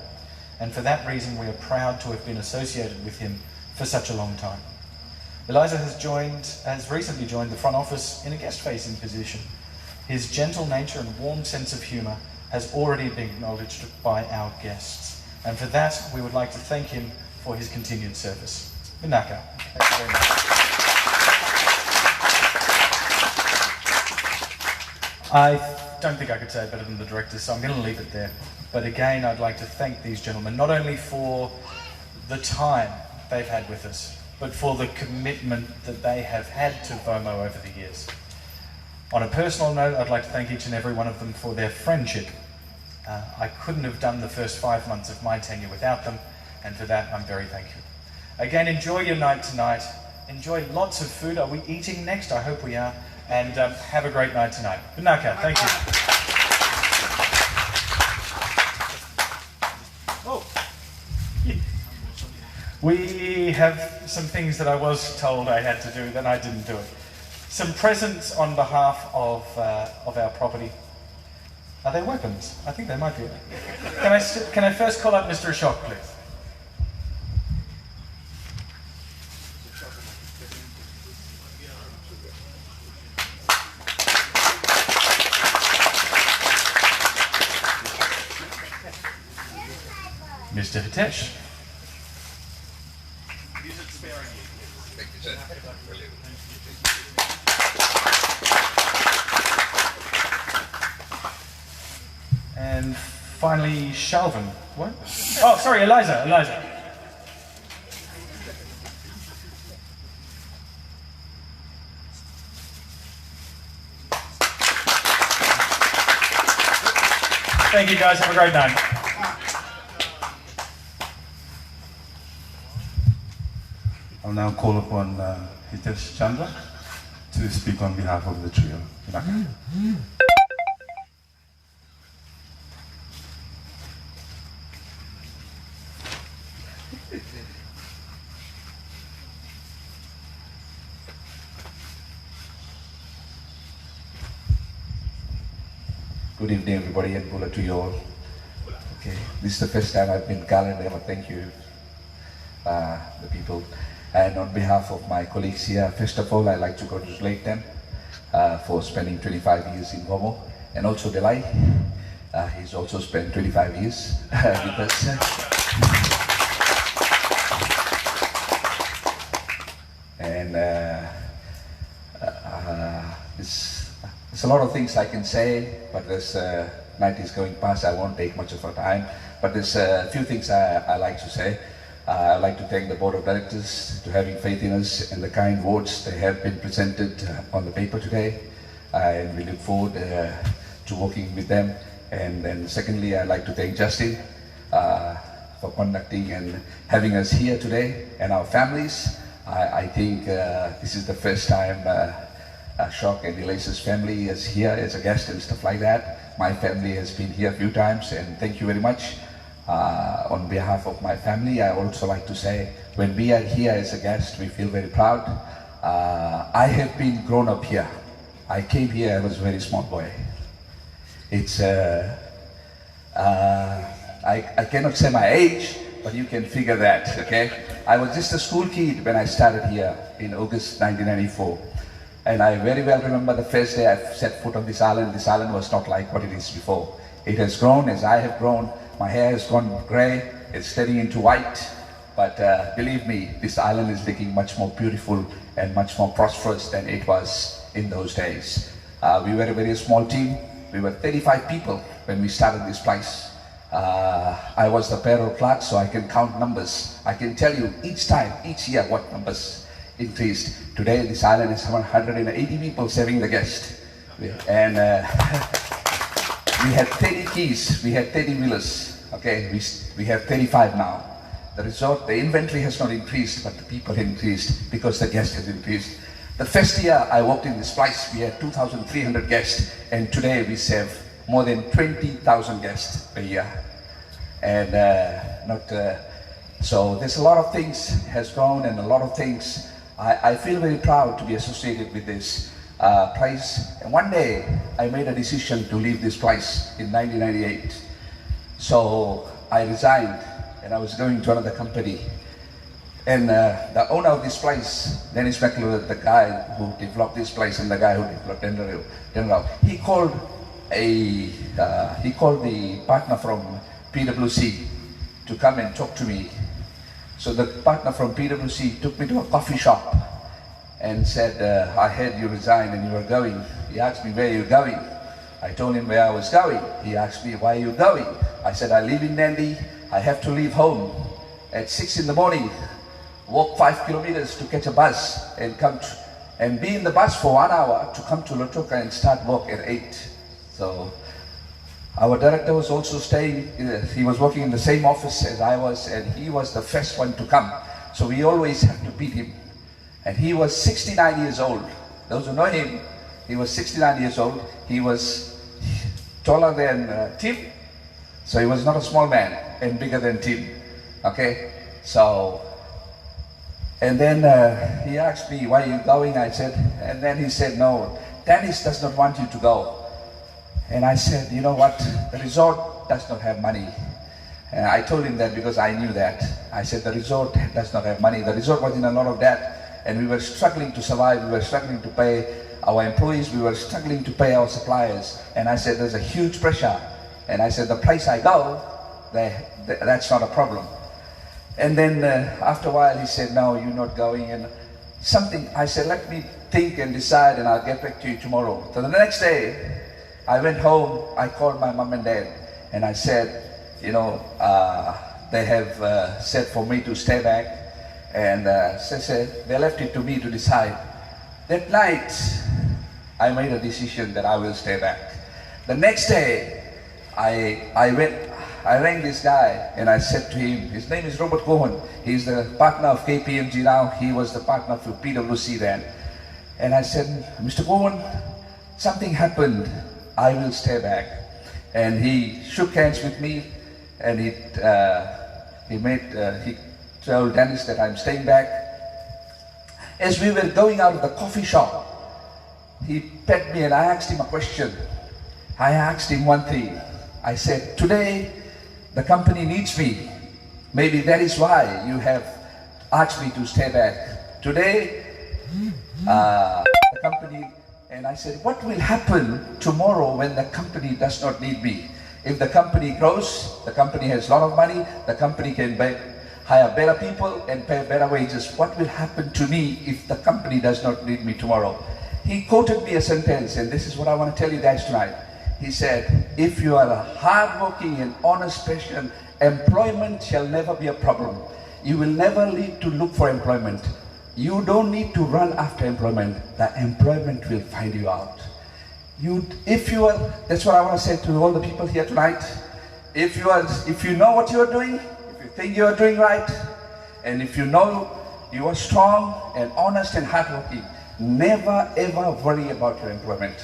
and for that reason we are proud to have been associated with him for such a long time. Eliza has recently joined the front office in a guest-facing position. His gentle nature and warm sense of humour has already been acknowledged by our guests, and for that we would like to thank him for his continued service. Minaka. Thank you very much. I don't think I could say it better than the directors, so I'm going to leave it there. But again, I'd like to thank these gentlemen, not only for the time they've had with us, but for the commitment that they have had to VOMO over the years. On a personal note, I'd like to thank each and every one of them for their friendship. I couldn't have done the first 5 months of my tenure without them, and for that I'm very thankful. Again, enjoy your night tonight. Enjoy lots of food. Are we eating next? I hope we are. And have a great night tonight. Binaka, thank you. Oh. Yeah. We have some things that I was told I had to do, then I didn't do it. Some presents on behalf of our property. Are they weapons? I think they might be. Can I first call up Mr. Ashok, please? Mr. Hitesh. And finally, Shalvin. What? Oh, sorry, Eliza. Thank you, guys. Have a great night. I'll now call upon Hitesh Chandra to speak on behalf of the trio. Good evening, everybody, and Bula to you all. Okay, this is the first time I've been calendar. I want to thank you, the people. And on behalf of my colleagues here, first of all, I'd like to congratulate them for spending 25 years in VOMO, and also Delai. He's also spent 25 years with us. And there's a lot of things I can say, but this night is going past. I won't take much of our time, but there's a few things I like to say. I'd like to thank the Board of Directors for having faith in us and the kind words they have been presented on the paper today. And we look forward to working with them. And then secondly, I'd like to thank Justin for conducting and having us here today, and our families. I think this is the first time Ashok and Eliza's family is here as a guest and stuff like that. My family has been here a few times, and thank you very much. On behalf of my family, I also like to say, when we are here as a guest, we feel very proud. I have been grown up here. I came here, I was a very small boy. It's, I cannot say my age, but you can figure that, okay? I was just a school kid when I started here in August 1994. And I very well remember the first day I set foot on this island. This island was not like what it is before. It has grown as I have grown. My hair has gone grey, it's turning into white. But believe me, this island is looking much more beautiful and much more prosperous than it was in those days. We were a very small team. We were 35 people when we started this place. I was the payroll clerk, so I can count numbers. I can tell you each time, each year, what numbers increased. Today, this island is 180 people serving the guest. And we had 30 keys, we had 30 wheelers. Okay, we have 35 now. The resort, the inventory has not increased, but the people increased because the guest has increased. The first year I worked in this place, we had 2,300 guests, and today we serve more than 20,000 guests a year. And so there's a lot of things has grown, and a lot of things. I feel very proud to be associated with this place. And one day I made a decision to leave this place in 1998. So I resigned and I was going to another company. And the owner of this place, Dennis McClure, the guy who developed this place and the guy who developed Denver, he called the partner from PwC to come and talk to me. So the partner from PwC took me to a coffee shop and said, I heard you resigned and you were going. He asked me, where are you going? I told him where I was going. He asked me, why are you going? I said, I live in Nandi. I have to leave home at 6 in the morning, walk 5 kilometers to catch a bus and and be in the bus for 1 hour to come to Lotoka and start work at 8. So our director was also staying, he was working in the same office as I was, and he was the first one to come. So we always have to beat him. And he was 69 years old. Those who know him, he was 69 years old. He was taller than Tim, so he was not a small man, and bigger than Tim. Okay, so, and then he asked me, why are you going? I said, and then he said, no, Dennis does not want you to go. And I said, you know what, the resort does not have money. And I told him that because I knew that. I said, the resort does not have money. The resort was in a lot of debt, and we were struggling to survive. We were struggling to pay our employees. We were struggling to pay our suppliers. And I said, there's a huge pressure. And I said, the place I go, that's not a problem. And then after a while, he said, no, you're not going. And something, I said, let me think and decide, and I'll get back to you tomorrow. So the next day, I went home, I called my mom and dad, and I said, you know, they have said for me to stay back, and they left it to me to decide. That night, I made a decision that I will stay back. The next day, I rang this guy, and I said to him, his name is Robert Cohen, he's the partner of KPMG now, he was the partner for PwC then. And I said, Mr. Cohen, something happened, I will stay back. And he shook hands with me, and he told Dennis that I'm staying back. As we were going out of the coffee shop, he pet me and I asked him a question. I asked him one thing. I said, today the company needs me. Maybe that is why you have asked me to stay back. Today, the company. And I said, what will happen tomorrow when the company does not need me? If the company grows, the company has a lot of money, the company can hire better people and pay better wages. What will happen to me if the company does not need me tomorrow? He quoted me a sentence, and this is what I want to tell you guys tonight. He said, if you are a hardworking and honest person, employment shall never be a problem. You will never need to look for employment. You don't need to run after employment. The employment will find you out. That's what I want to say to all the people here tonight. If you know what you are doing, if you think you are doing right, and if you know you are strong and honest and hardworking, never ever worry about your employment.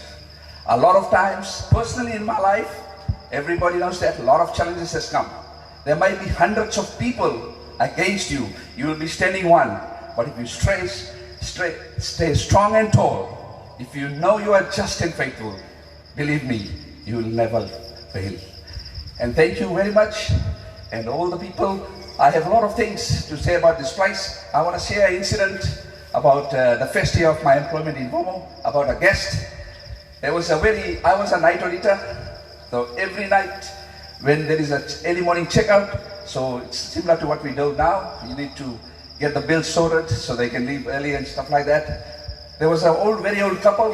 A lot of times, personally in my life, everybody knows that a lot of challenges has come. There might be hundreds of people against you. You will be standing one. But if you stay strong and tall, if you know you are just and faithful, believe me, you will never fail. And thank you very much. And all the people, I have a lot of things to say about this place. I want to share an incident about the first year of my employment in VOMO, about a guest. I was a night auditor. So every night when there is an early morning checkout, so it's similar to what we do now. You need to get the bills sorted so they can leave early and stuff like that. There was an very old couple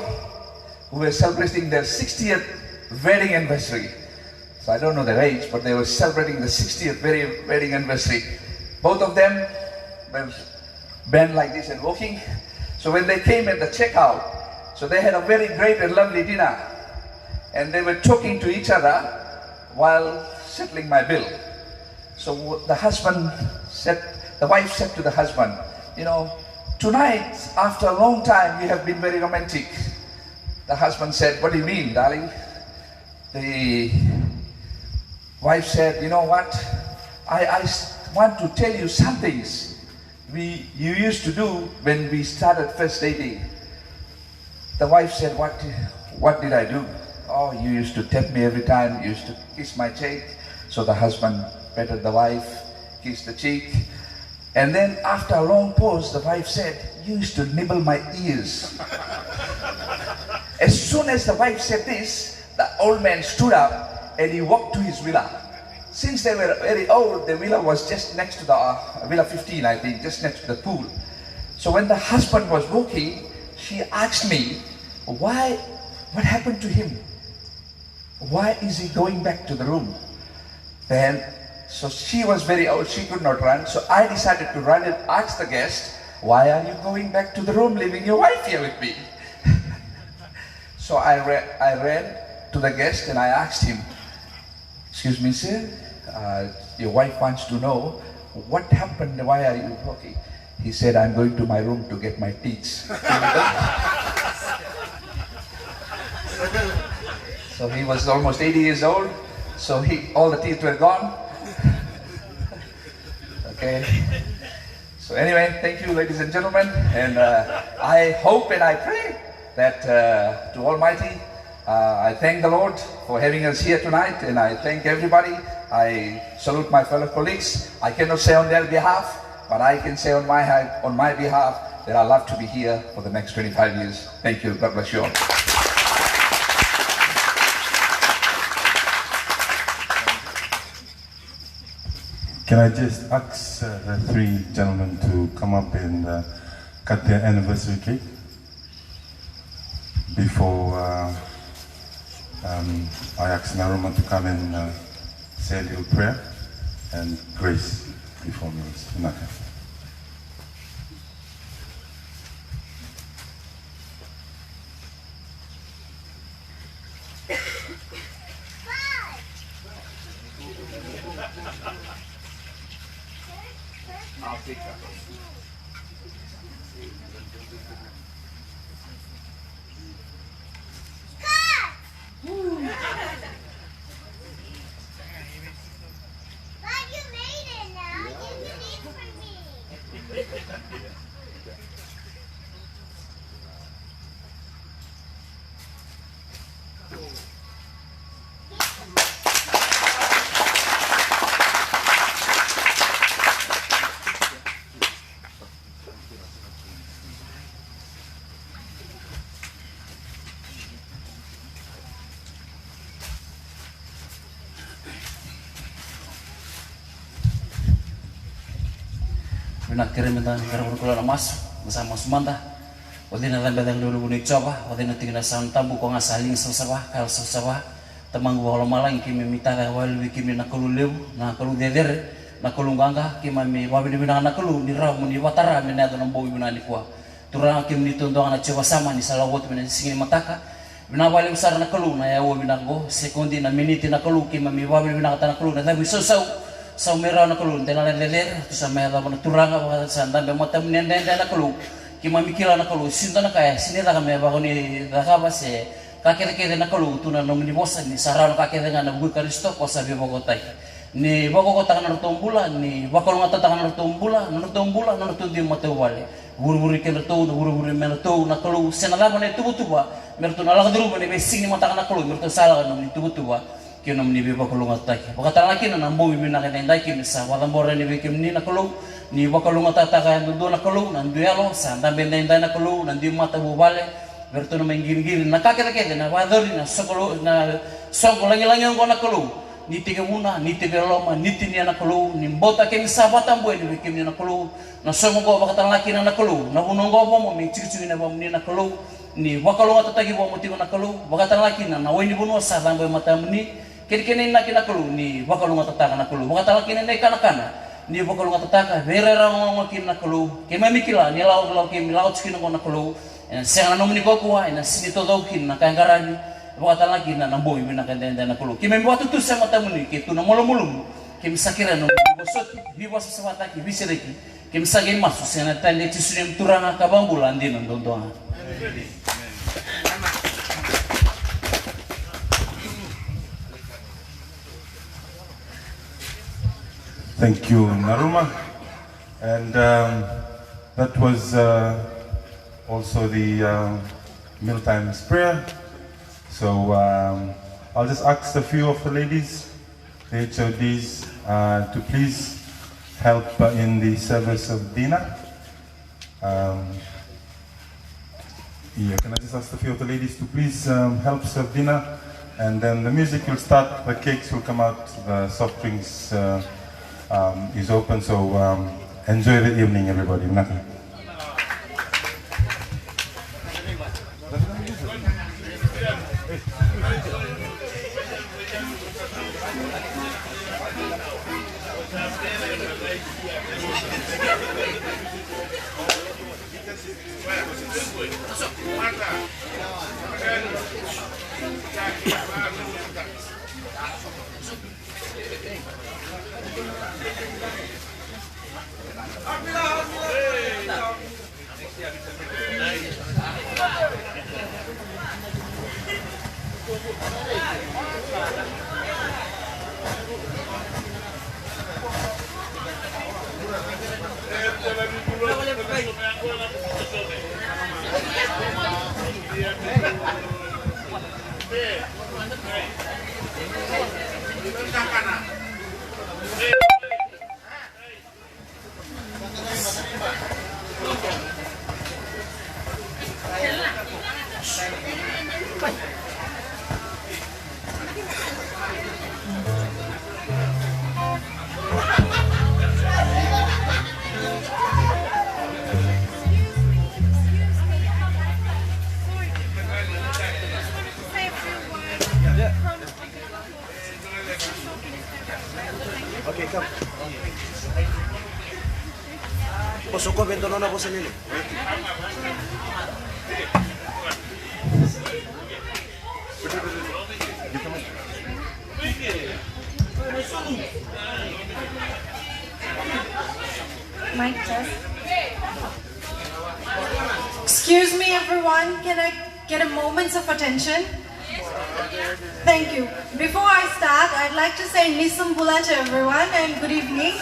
who were celebrating their 60th wedding anniversary. So I don't know their age, but they were celebrating the 60th wedding anniversary. Both of them were bent like this and walking. So when they came at the checkout, so they had a very great and lovely dinner. And they were talking to each other while settling my bill. So the wife said to the husband, you know, tonight, after a long time, you have been very romantic. The husband said, what do you mean, darling? The wife said, you know what? I want to tell you some things you used to do when we started first dating. The wife said, what did I do? Oh, you used to tap me every time, you used to kiss my cheek. So the husband petted the wife, kissed the cheek. And then after a long pause, the wife said, you used to nibble my ears. As soon as the wife said this, the old man stood up and he walked to his villa. Since they were very old, the villa was just next to the, Villa 15, I think, just next to the pool. So when the husband was walking, she asked me, what happened to him? Why is he going back to the room? Then, so she was very old, she could not run. So I decided to run and ask the guest, why are you going back to the room, leaving your wife here with me? So I ran to the guest and I asked him, excuse me, sir, your wife wants to know what happened, why are you walking? He said, I'm going to my room to get my teeth. So he was almost 80 years old, so all the teeth were gone. Okay. So anyway, thank you, ladies and gentlemen, and I hope and I pray that to Almighty, I thank the Lord for having us here tonight, and I thank everybody. I salute my fellow colleagues. I cannot say on their behalf, but I can say on my behalf that I love to be here for the next 25 years. Thank you. God bless you all. Can I just ask the three gentlemen to come up and cut their anniversary cake before I ask Naruma to come and say a little prayer and grace before me. Naka. Nak kirim tentang kerja emas bersama semanta. Wadina lembedang dulu bunik coba. Wadina tinggal santabu kau ngasaling sesawah kal sesawah. Temang gua malang kimi mita kawal kimi nakulu lew nakulu deder nakulu gangga kimi wabi bina nakulu ni ramu ni watara mina tu nambo bina ni kuah. Turang kimi ditundong anak coba sama ni salawat bina singin mataka. Bina wali besar nakulu na yawo bina go sekundi na miniti nakulu kimi wabi bina kata nakulu na tapi sesau. Sa umira na kulun, tena leler, tu sa mera mo turanga ba sa ndambe mo tam nende na kulun, kimamikila na kulun, sinta na kaya sinira kami ba ni dakaba se kakere na kulun, tu na nomini bosa ni sarao na kakere nga na buy Kristo ko sabi mo ko tay. Ni wako ko taka na tumbula, ni wako nga taka na tumbula, na tundi mo tawali. Buru-buru ke mertu, buru-buru mertu na kulun, senala mo na tubutuba, mertu na lang dulu mo ni besing ni mo taka na kulun, mertu sala ka nomini tubutuba. Kio nam ni beba kulunga taki. Wakata laki na nambo bibi na kena indai kim sa wadambora ni bekim ni na kulung ni wakalunga tataka ndu na kulung nandu yalo sa ndambe indai na kulung nandu mata bubale bertu na mengiri-giri na kakek na wadori na sokolo na songko langi-langi ngo na kulung ni tiga muna ni tiga loma ni tinia na kulung ni mbota kem sa batambo ni bekim ni na kulung na songo go wakata laki na kulung na bunongo bomo mi cici na bom ni na kulung ni wakalunga tataki bomo tigo na kulung wakata laki na weni bunwa sa dambe mata muni kini na kinakulu ni wakalunga tataka nakulu wakatala kini na kana ni wakalunga tataka verera ngo kinakulu kimamikila ni laut kim laut skin ngo nakulu senga nomni ko kuha ina sinito daw kin na kangarani wakatala kini na nambo ibina kanda nakulu kimembuat tu sa mata muni kitu na mulum kim sakira no bosot biwas sa wataki bisereki Kim sagin masuk sana tali tisunim turanga kabambulan di nontonga. Thank you, Naruma. And that was also the mealtime prayer. So I'll just ask a few of the ladies, the HODs, to please help in the service of dinner. Yeah, can I just ask a few of the ladies to please help serve dinner? And then the music will start, the cakes will come out, the soft drinks is open. So enjoy the evening, everybody. Naki. Okay, come. Posso commento non ako sa nila. Mic test. Excuse me, everyone. Can I get a moment of attention? Thank you. Before I start, I'd like to say Nisumbula to everyone and good evening.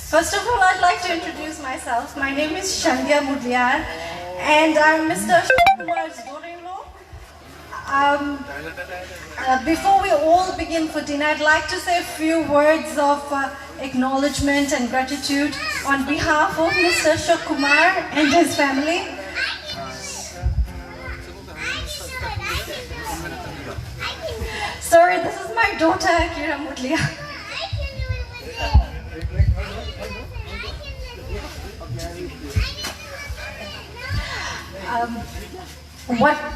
First of all, I'd like to introduce myself. My name is Shandhya Mudliar and I'm Mr. Kumar's daughter-in-law. Before we all begin for dinner, I'd like to say a few words of acknowledgement and gratitude on behalf of Mr. Ashok Kumar and his family. Sorry, this is my daughter, Kira Mudlia.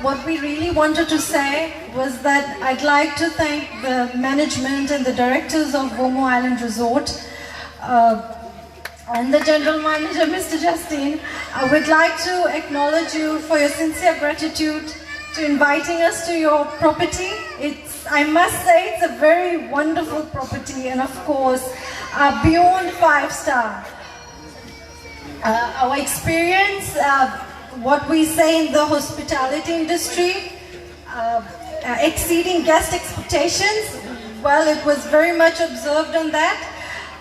What we really wanted to say was that I'd like to thank the management and the directors of VOMO Island Resort and the general manager, Mr. Justine. I would like to acknowledge you for your sincere gratitude to inviting us to your property. I must say it's a very wonderful property and of course beyond 5-star. Our experience, what we say in the hospitality industry, exceeding guest expectations, well, it was very much observed on that.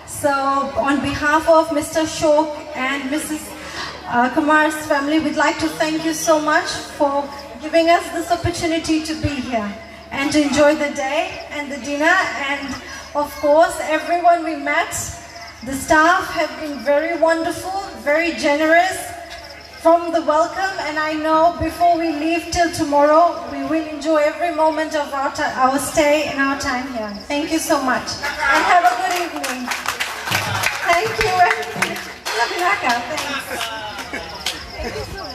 So on behalf of Mr. Ashok and Mrs. Kumar's family, we'd like to thank you so much for giving us this opportunity to be here and to enjoy the day and the dinner. And of course, everyone we met, the staff have been very wonderful, very generous from the welcome, and I know before we leave till tomorrow, we will enjoy every moment of our stay and our time here. Thank you so much, and have a good evening. Thank you, and Lavinaka, thanks. Thank you so much.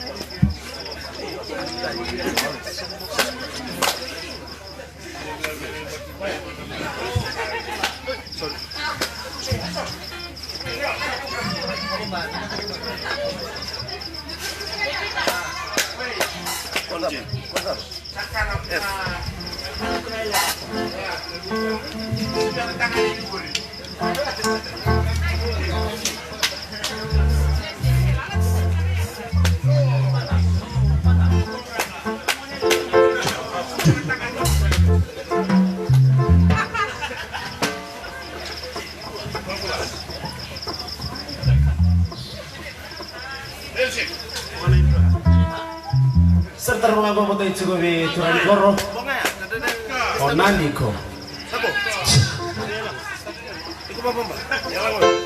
Basic. Serta mga babatay tsugobi turani goro. O nani ko. Sabo. Ikaw ba ba? Yalan mo.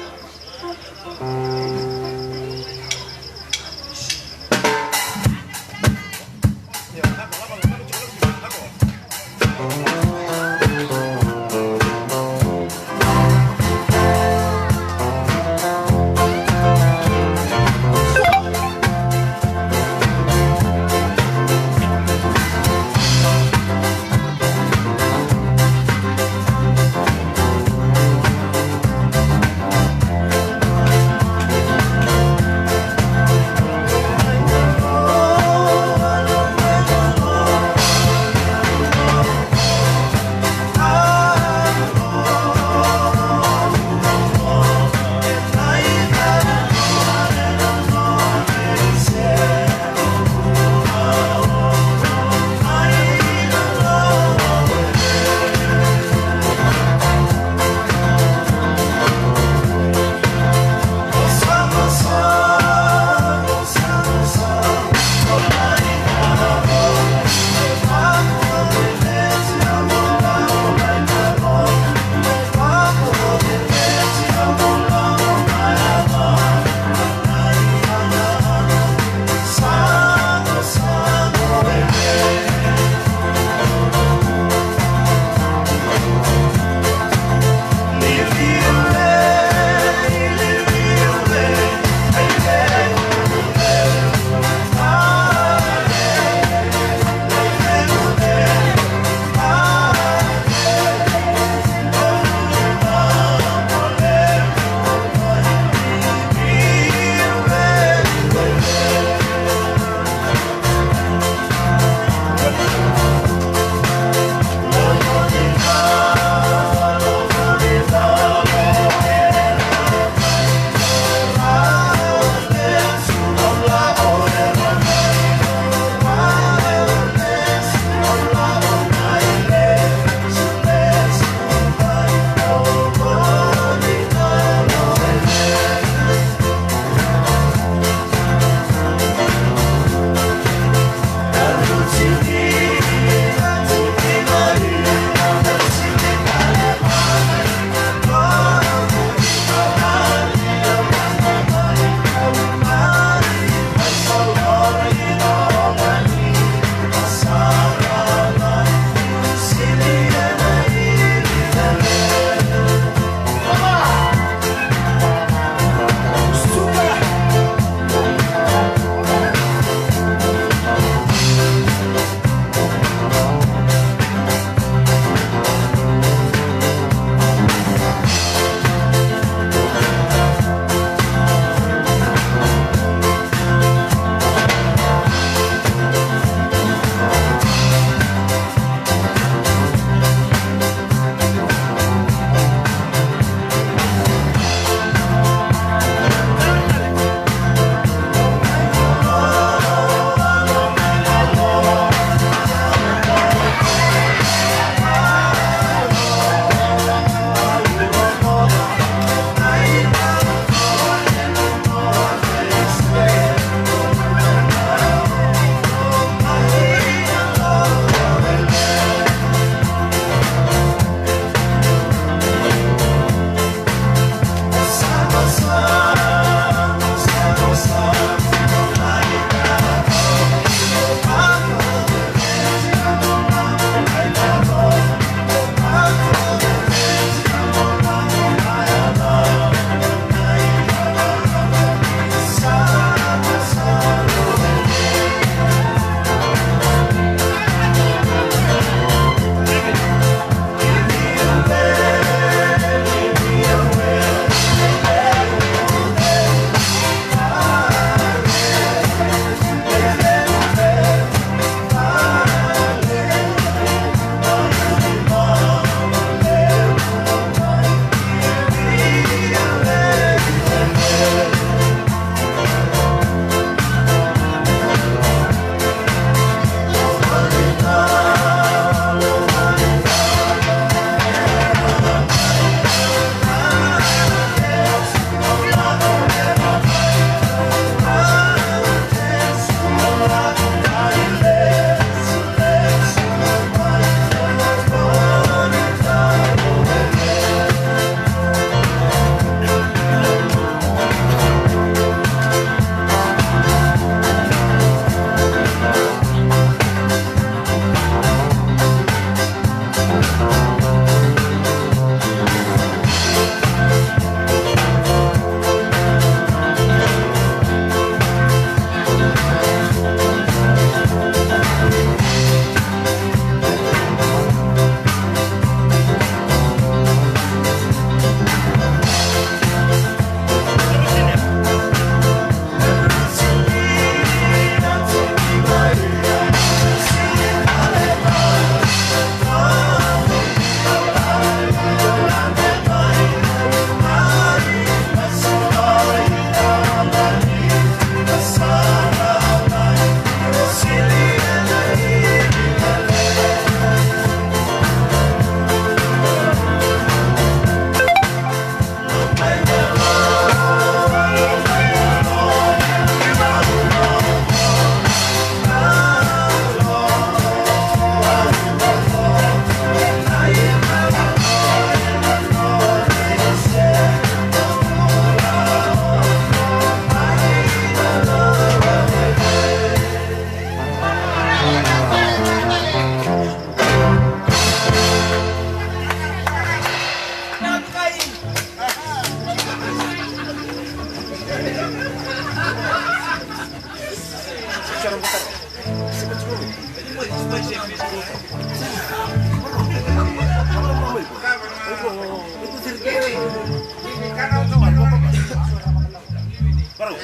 Bicara bentar. Cepat dulu. Itu sirkiri. Baru.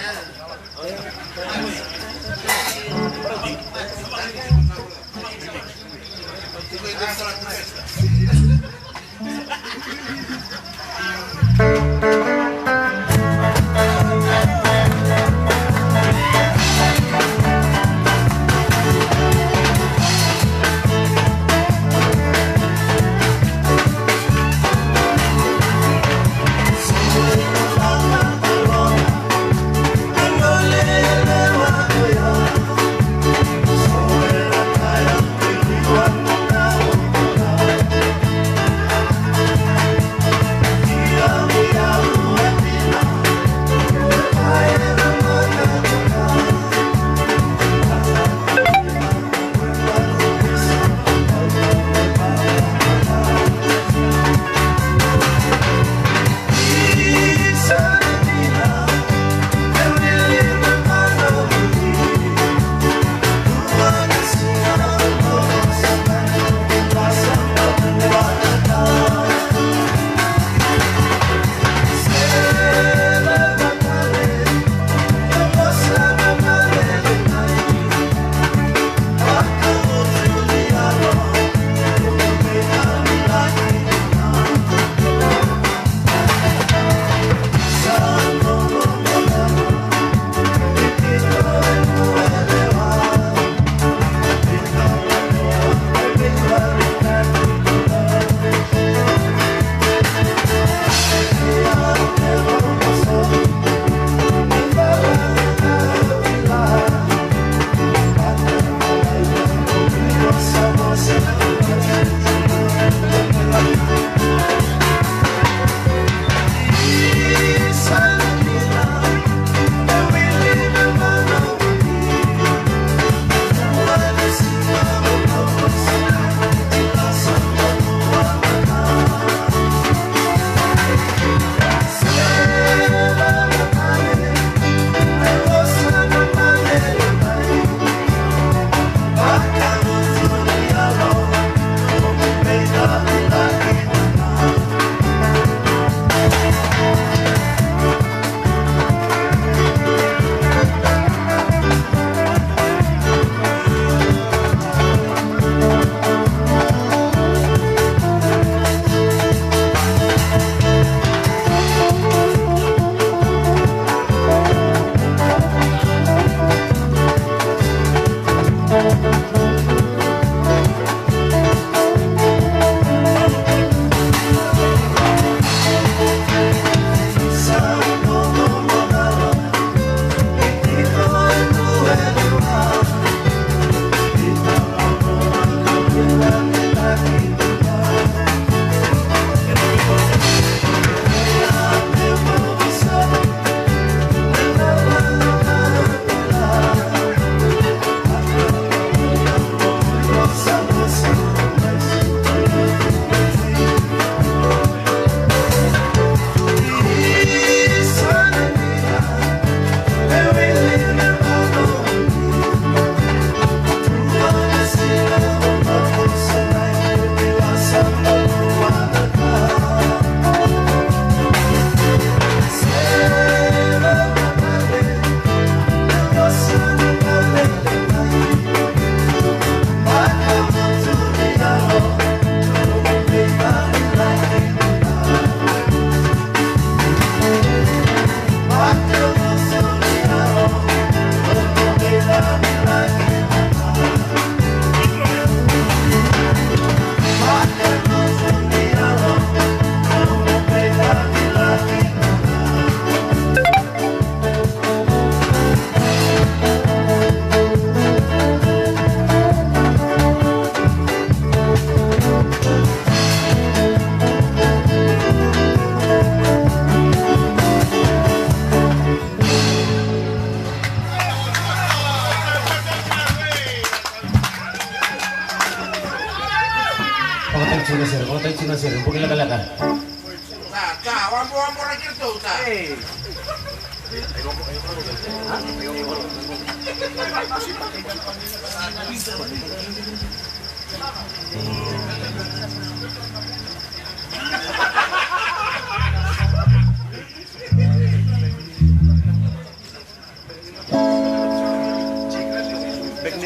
Pengen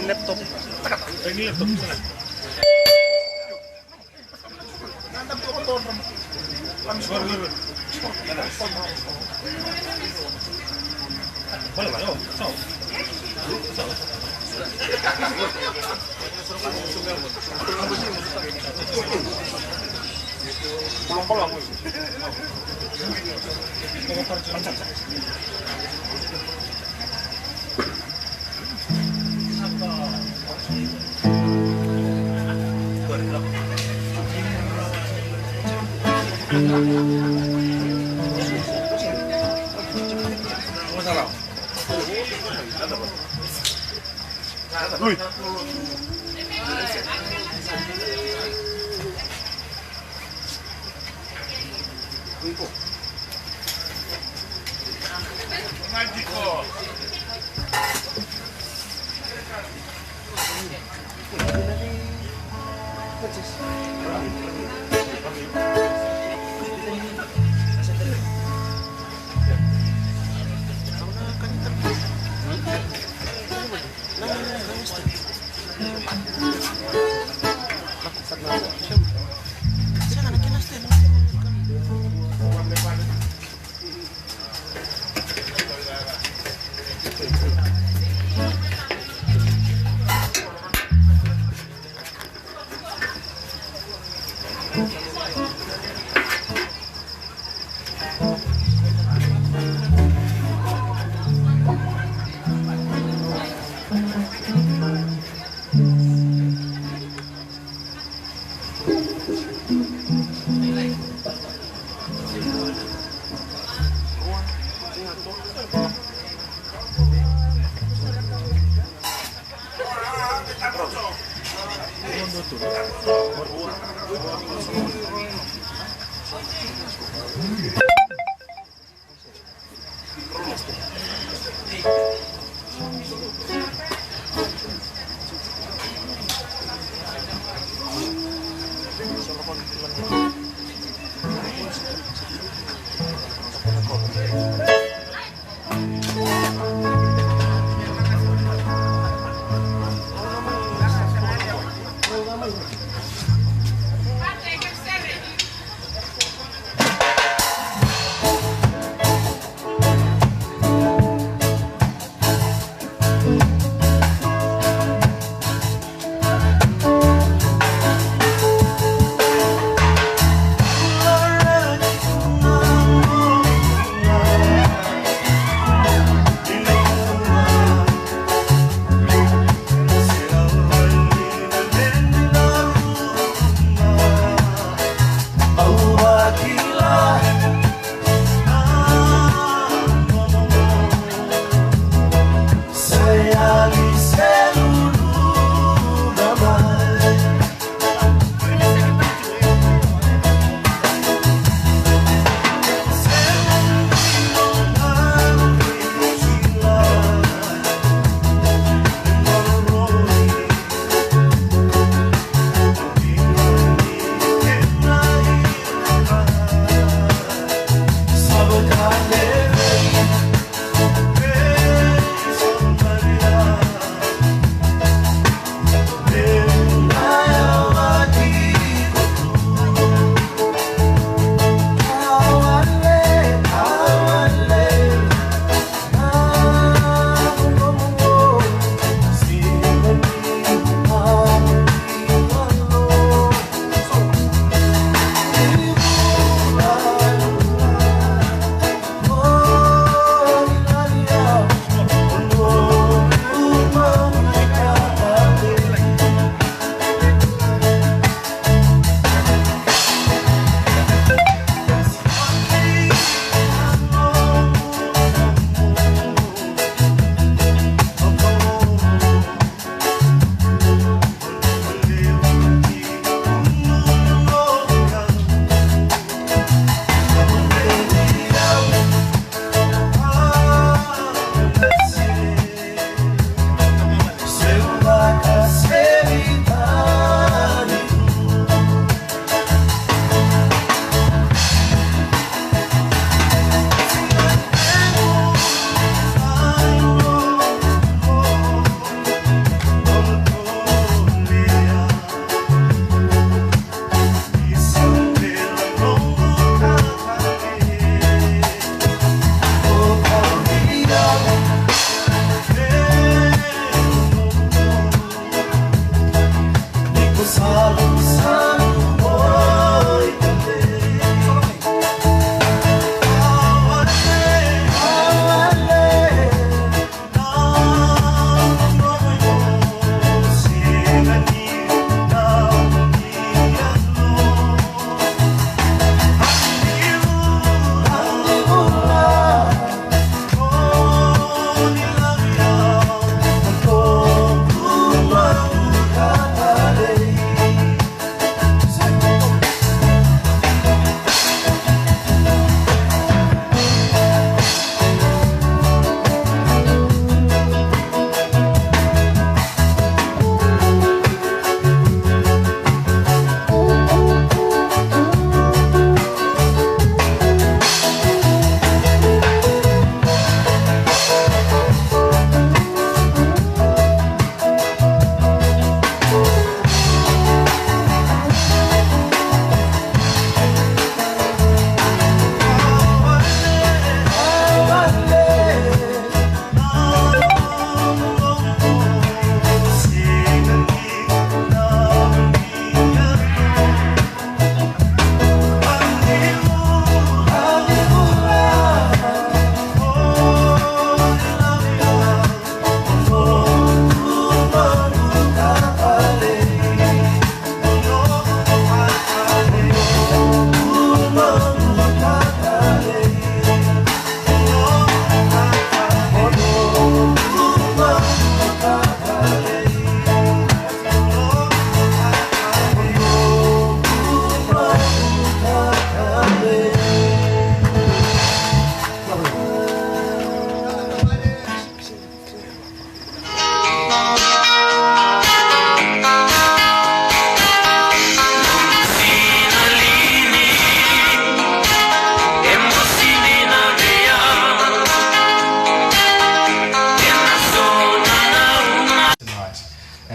laptop. Ini laptop sana. Boleh lah, yo. Pulang-pulang. Lui.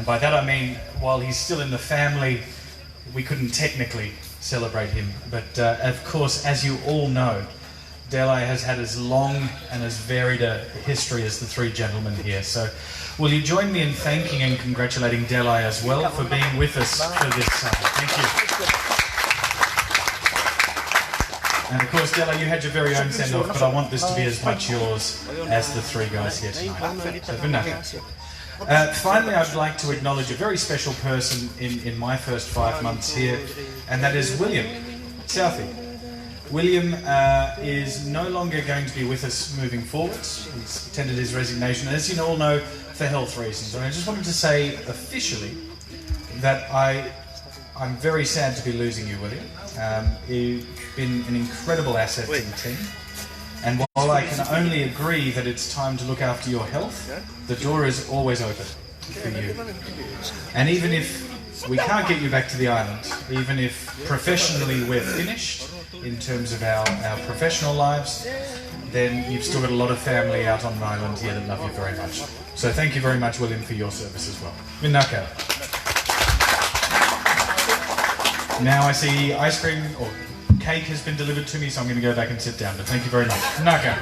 And by that I mean, while he's still in the family, we couldn't technically celebrate him. But of course, as you all know, Delay has had as long and as varied a history as the three gentlemen here. So will you join me in thanking and congratulating Delay as well for being with us for this summer. Thank you. And of course, Delay, you had your very own send-off, but I want this to be as much yours as the three guys here tonight. So, Vinaka. Finally, I'd like to acknowledge a very special person in my first 5 months here, and that is William Southey. William is no longer going to be with us moving forwards. He's tendered his resignation, as you all know, for health reasons. And I just wanted to say officially that I'm very sad to be losing you, William. You've been an incredible asset to the team. And while I can only agree that it's time to look after your health, the door is always open for you. And even if we can't get you back to the island, even if professionally we're finished in terms of our professional lives, then you've still got a lot of family out on an island here that love you very much. So thank you very much, William, for your service as well. Vinaka. Now I see ice cream or cake has been delivered to me, so I'm going to go back and sit down. But thank you very much. Naka.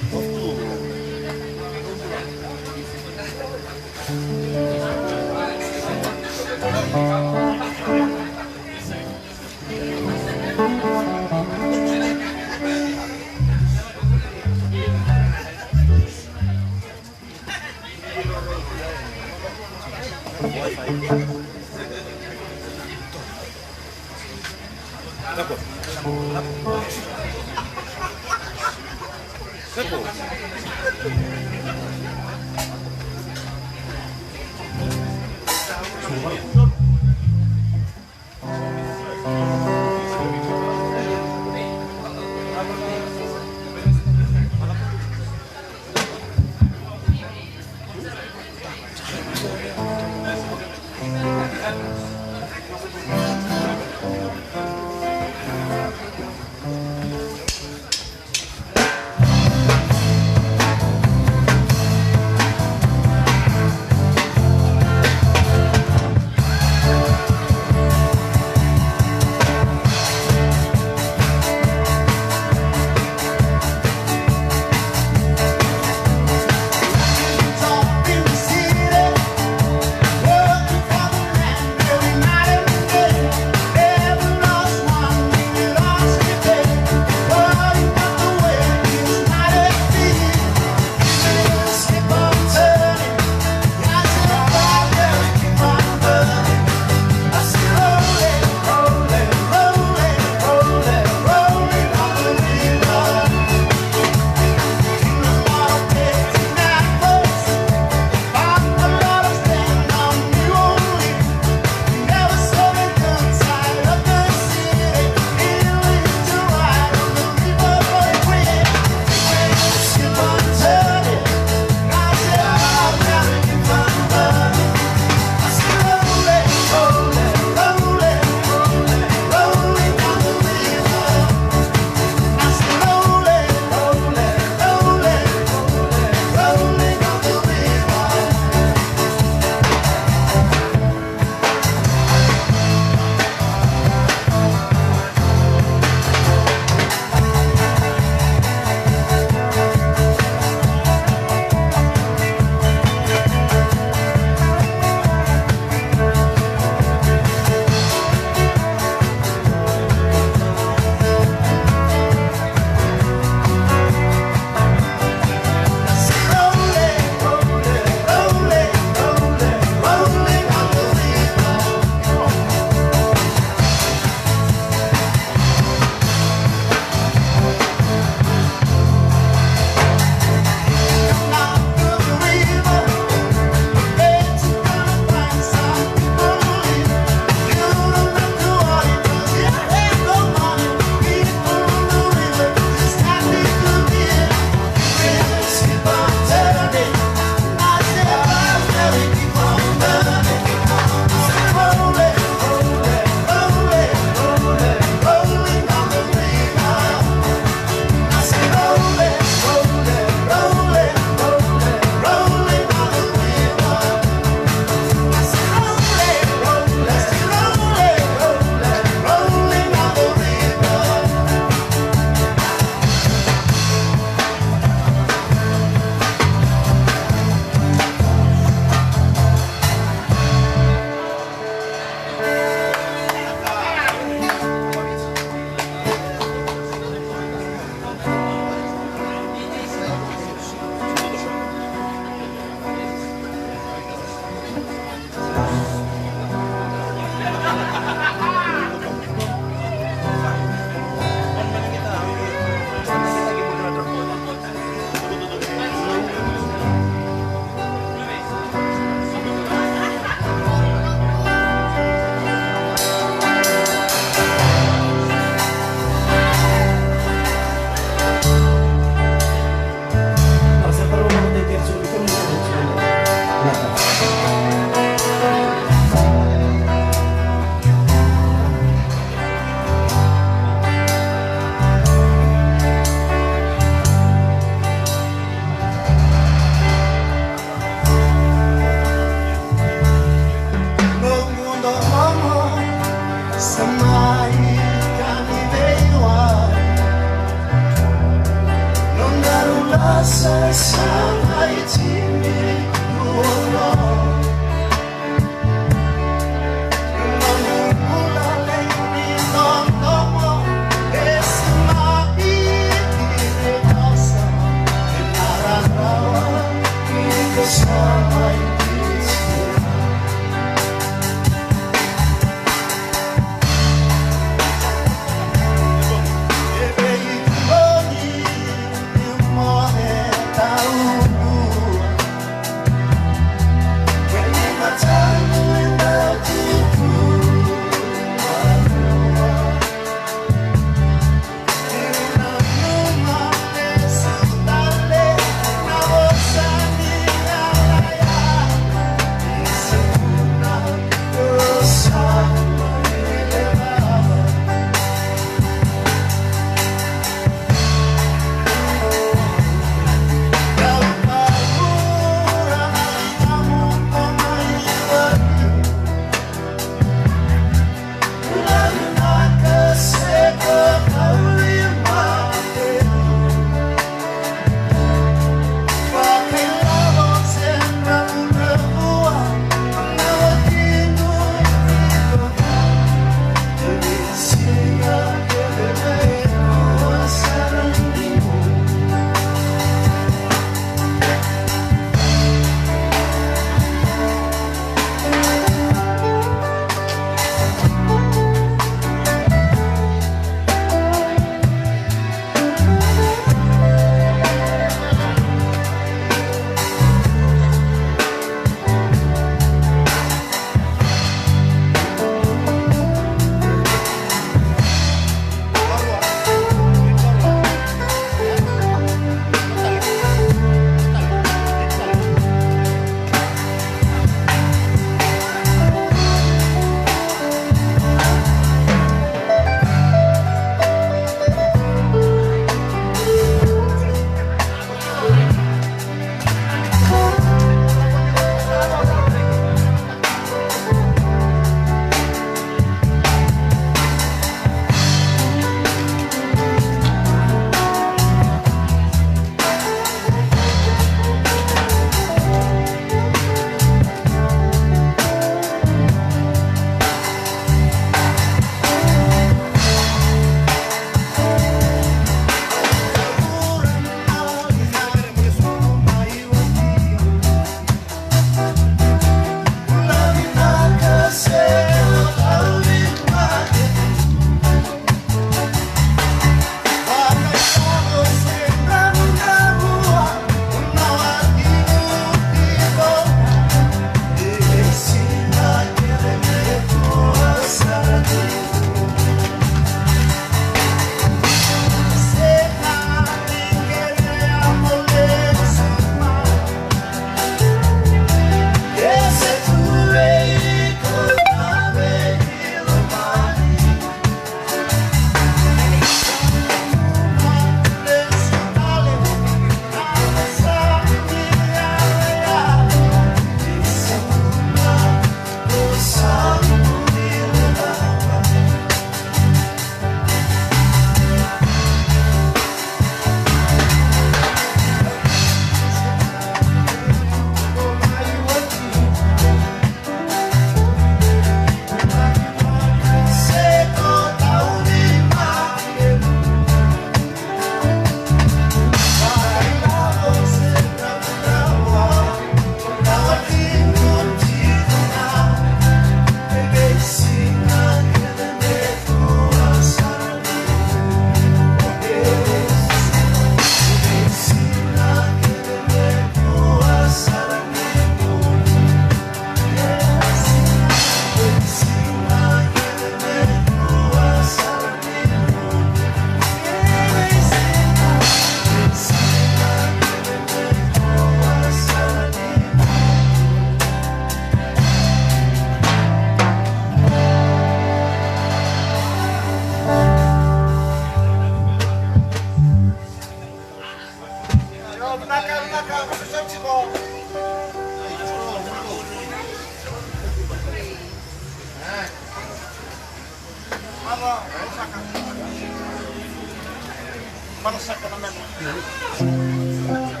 Para sa kanamela.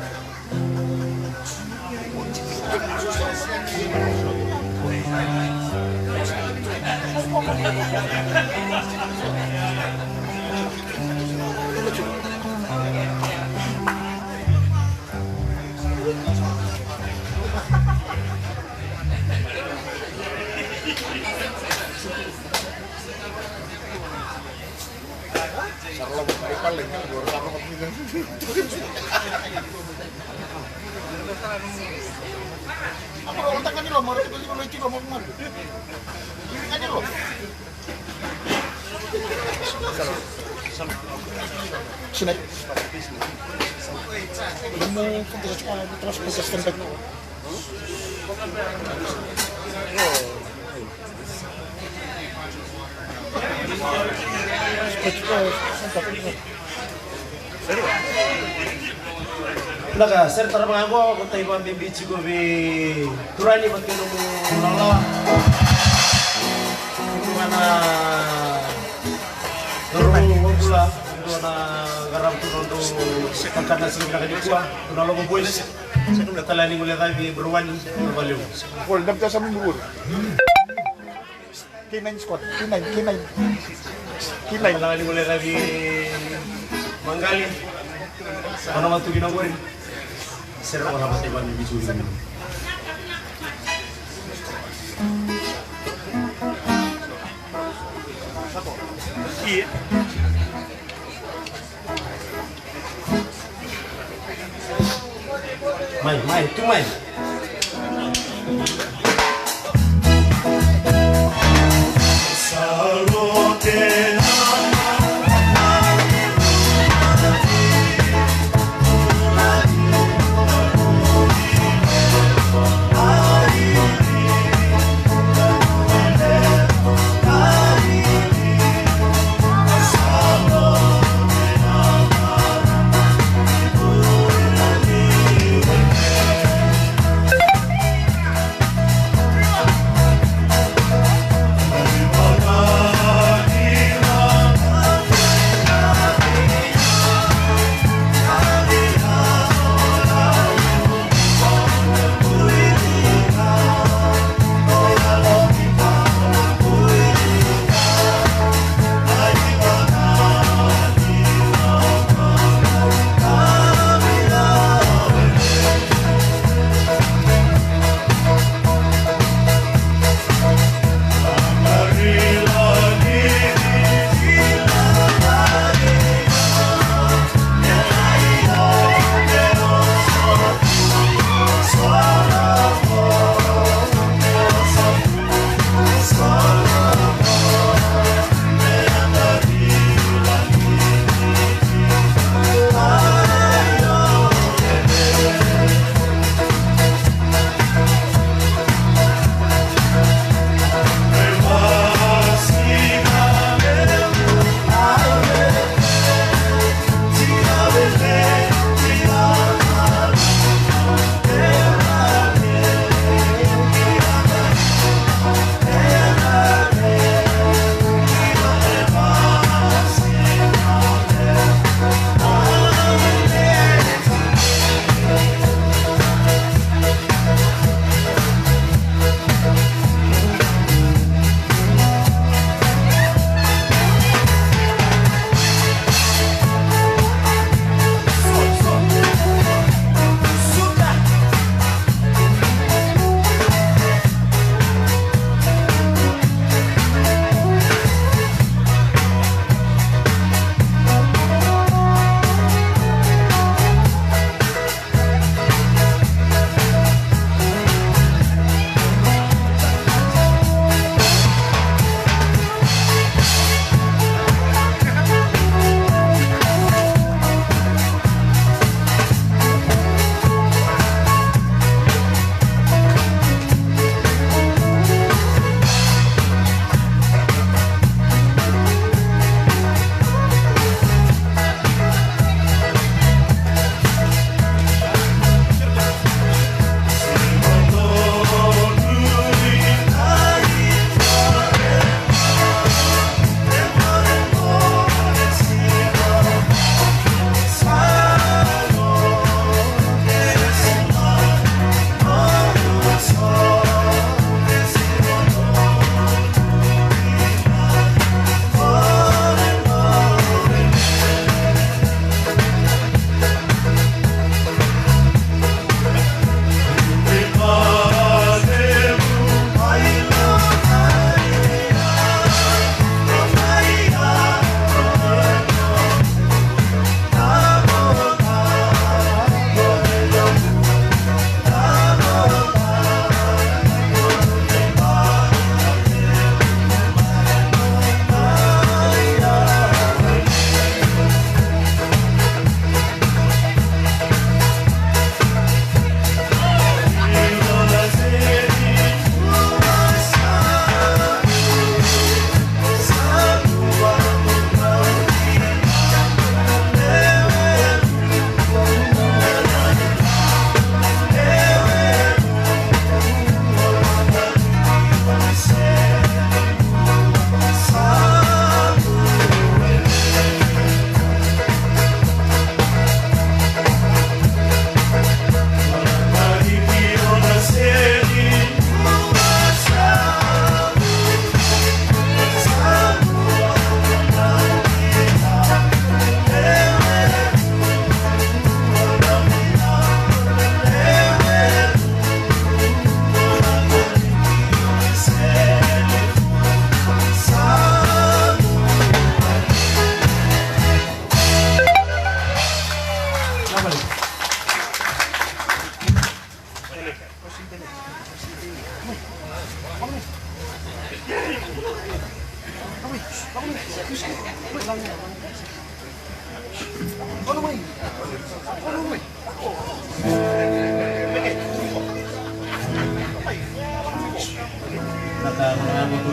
Apa otak kan lo mau itu lo mau kemana? Ini kan lo. Sini. Kamu kita sekolah terus bisa stempel. Naga, sir, tara mga ako, kung tayo pa ang bibichi ko, turani ba't kayo nung lala? Kung na nurulong sila, kung na garap ko nung pagkana sila pinakadikwa, kung na logo boys, sa kung natalaning ulit tayo, beruan, nabaliw. Paul, dam sa aming buwan. K9 squad, K9. Natalaning ulit tayo, manggalin. Ano nga ito ginagawa rin? Sir, wala ba tayo ba ang bibichi ko? Iya. Mai, tu mai.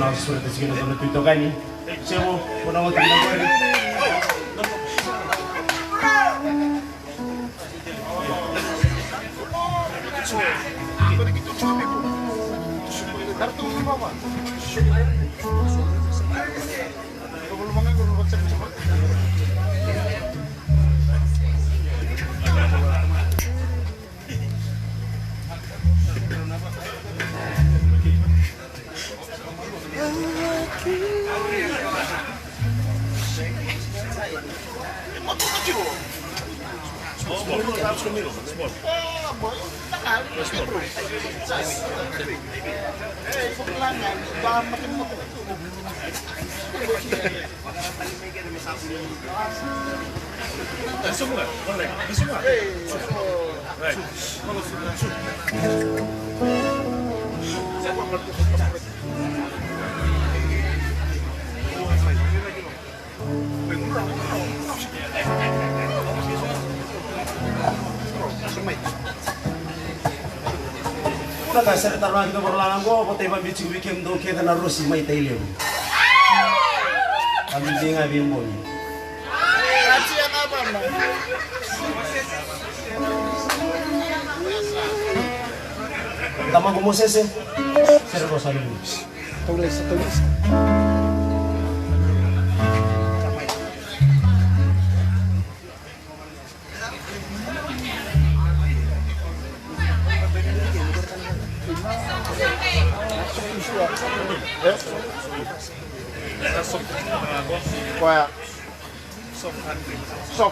langsung surat segini dono tuito kani. Semo kuna mo tingnan ko rin. Semua, boleh, semua. Right. Kasar taruhan kita berlalang go, pote ba bici weekend do kita na rosi may tailem. Kami di nga bimbo ni. Tama gumoses eh. Servo salu. Tulis. Qua soft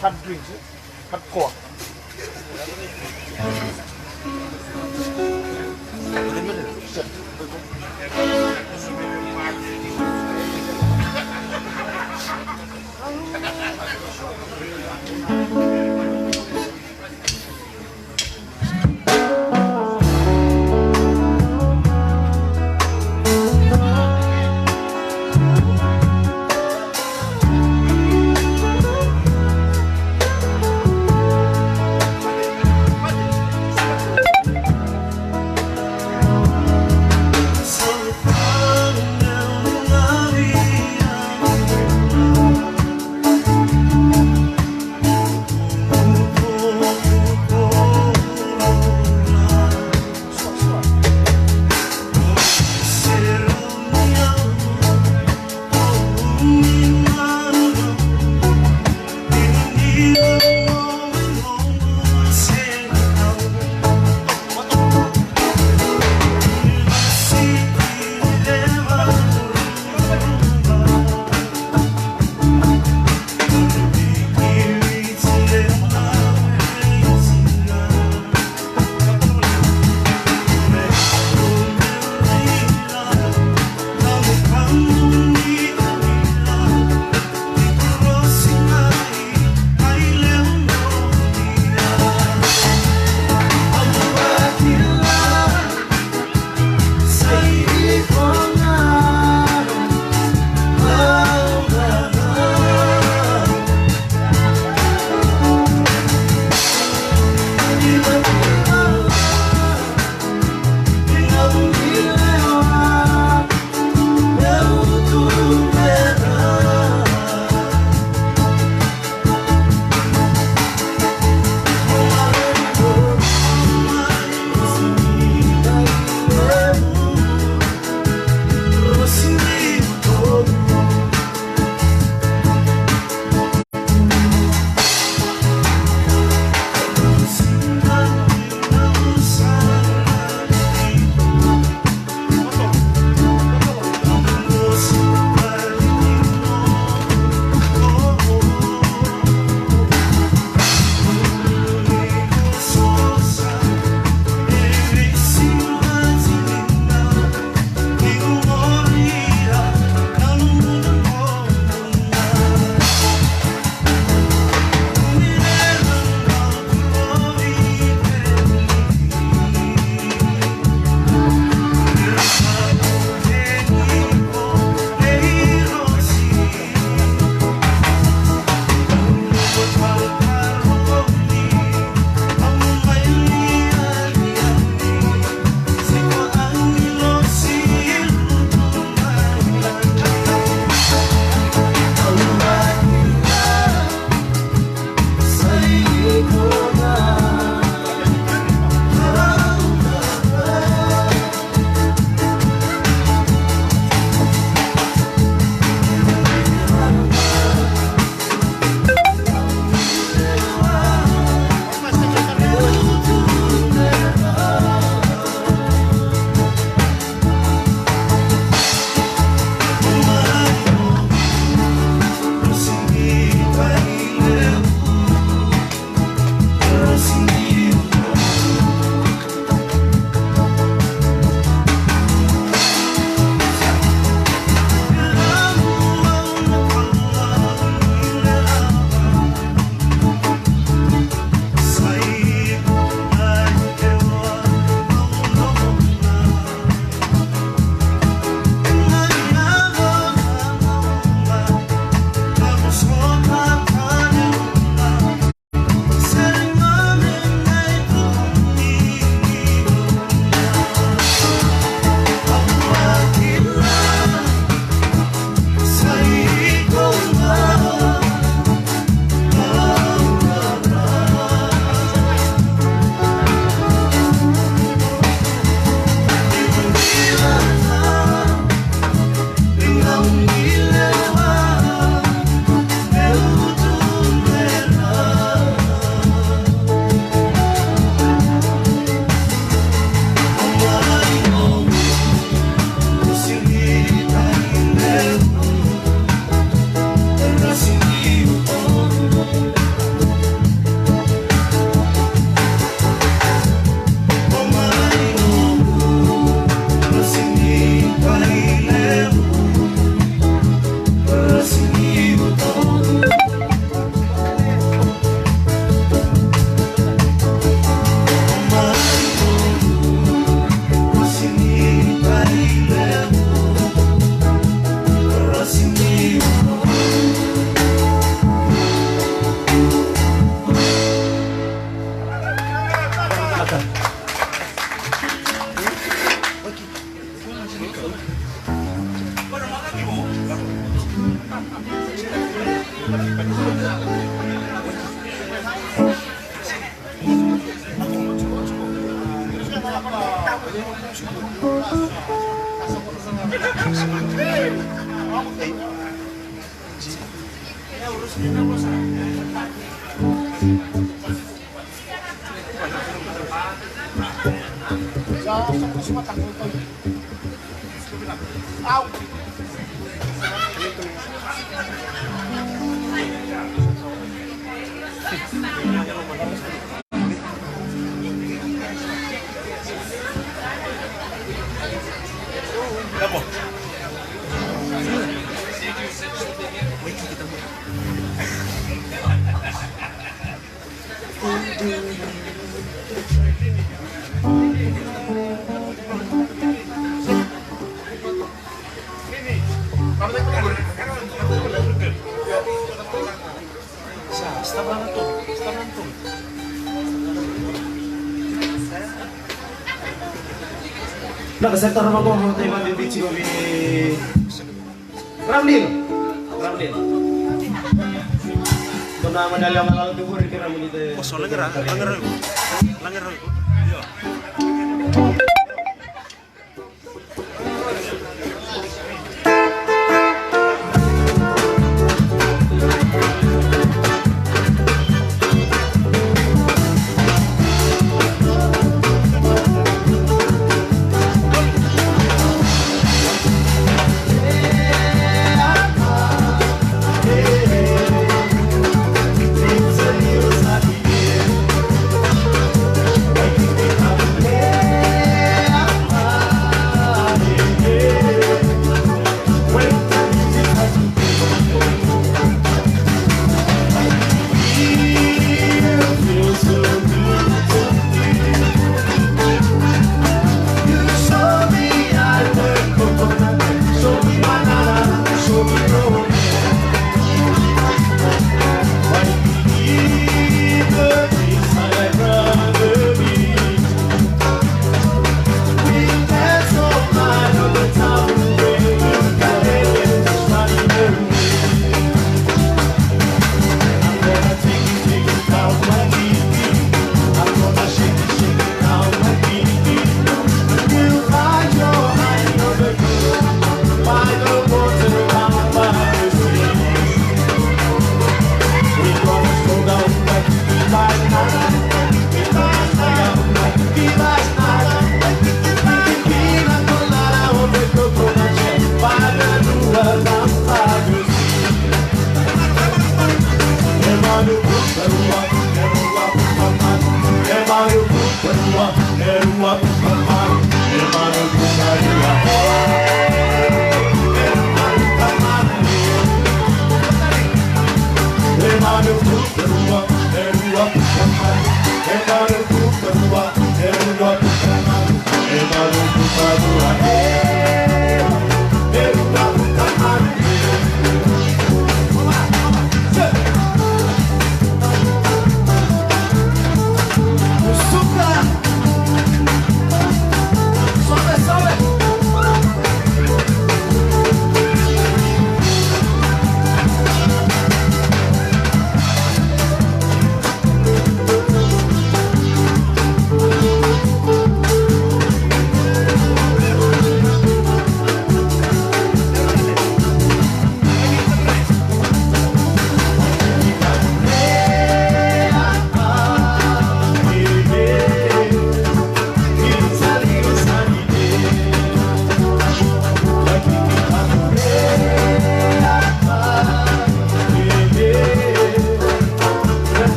hard drinks, hardcore. Nak sektor apa kau mau terima di bici kau di Ramdil. Kena medali yang lalu tu beri kira menjadi. Kosong langgar.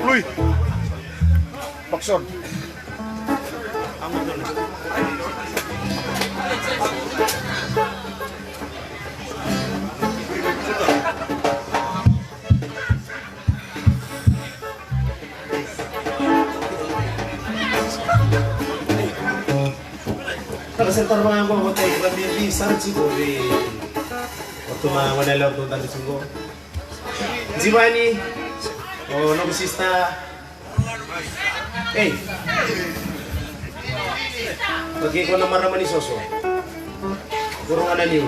Lui. Bakson. Sentar mga ako hotel di sarat siguro di waktu manila to tadi siguro Ziwani oh no bisista bagi ko na maraman ni Soso kurang ana niyo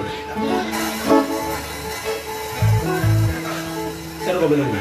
Sino ba belum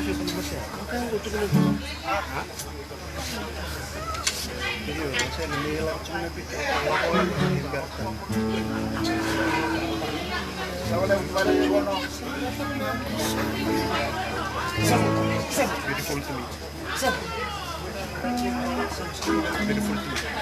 Beautiful to me. Beautiful to me.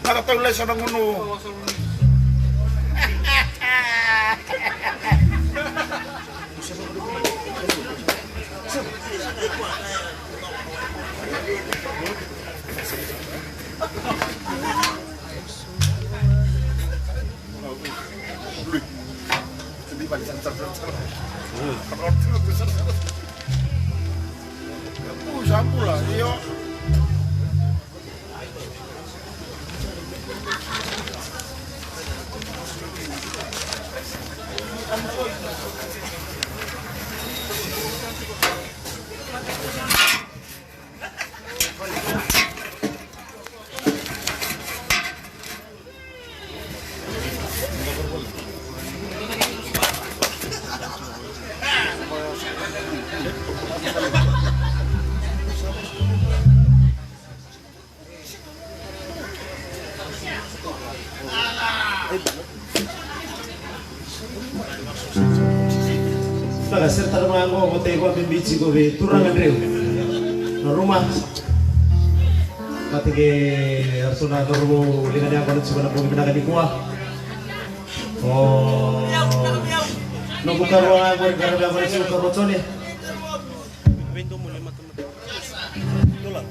Nakatulay sa nanguno. Sampul lah, iyo. Serta mga ako, matay ko ang bimbitsi ko, turangan rin. Na rumah. Matige, harus na karumo, lingan niya ako ng sumunod kong ibinagan ni Kuwa. Nung bukaro nga ako, karami ako ng sumunod karotson eh. Ito lang.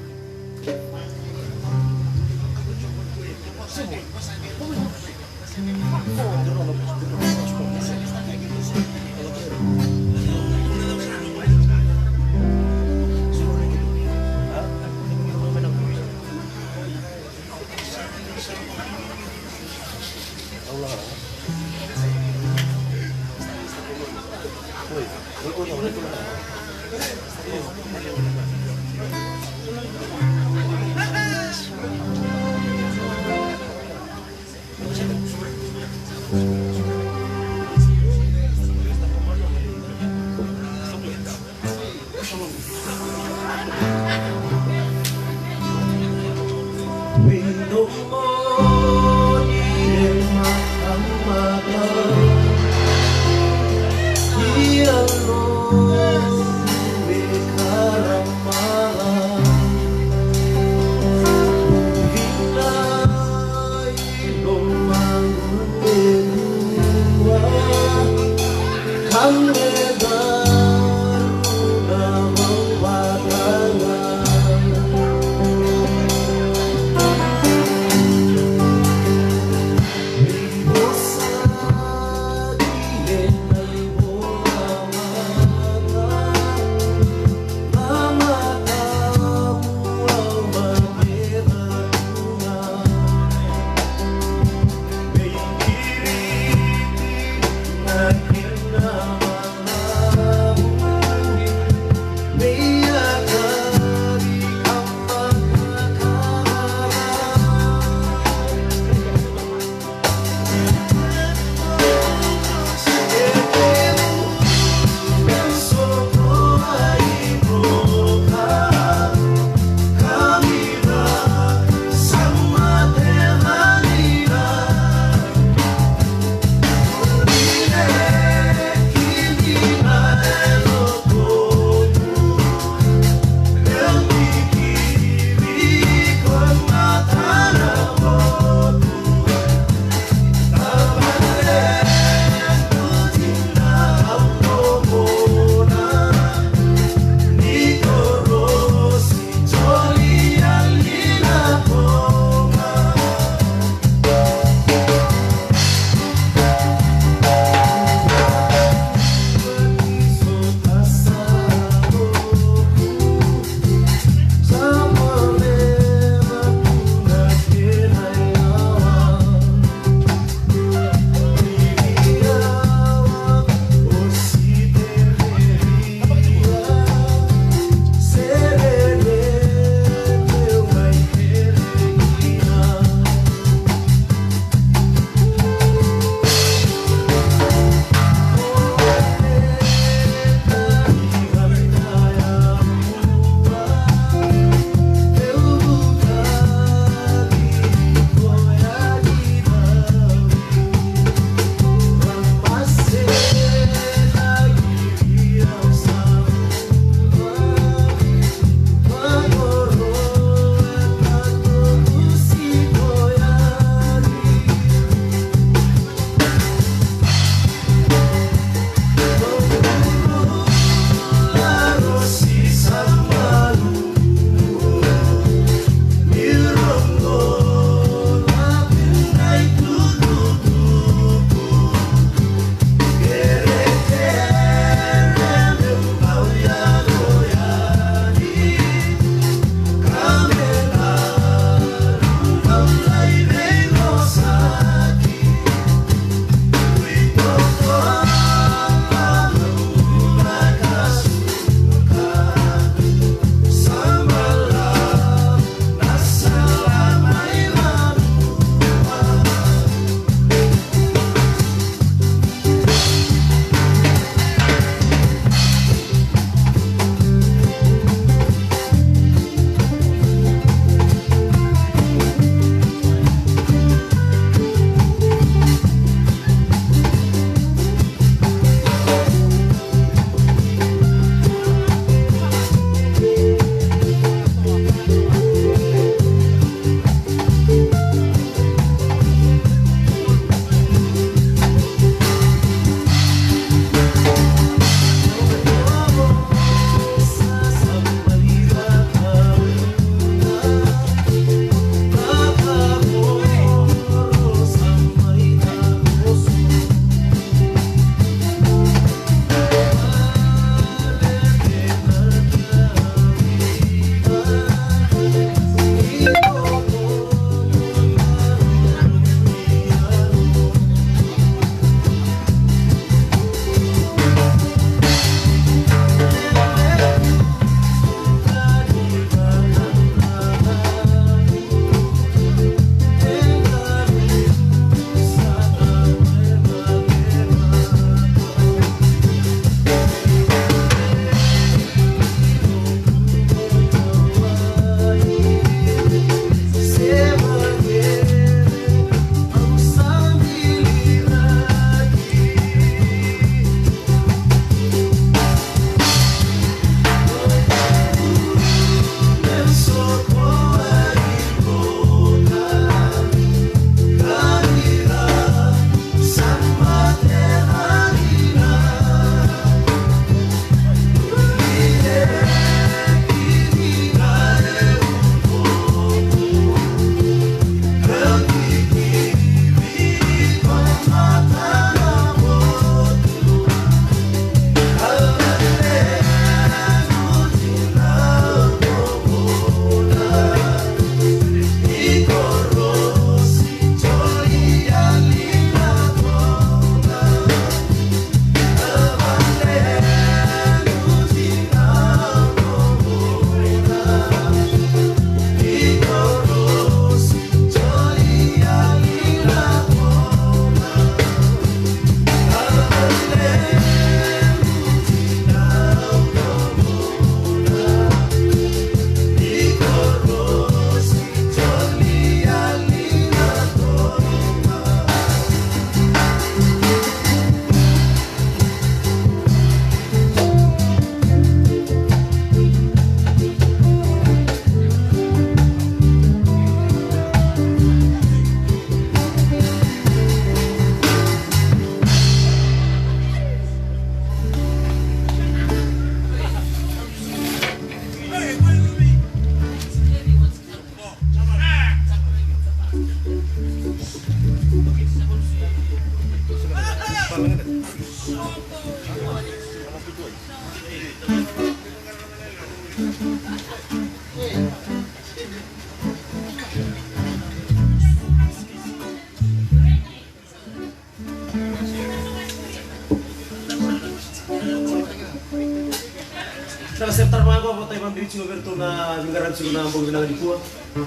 Nakasertar mga ako tayo pang bilis ngoberto na lingkaran siguro na ambong binangan di kuwa.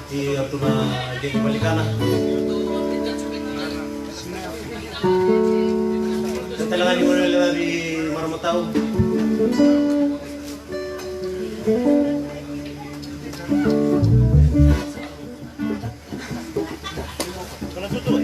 Ito na geng balikana. Talangan ni mo na di maramataw. Kalau tutup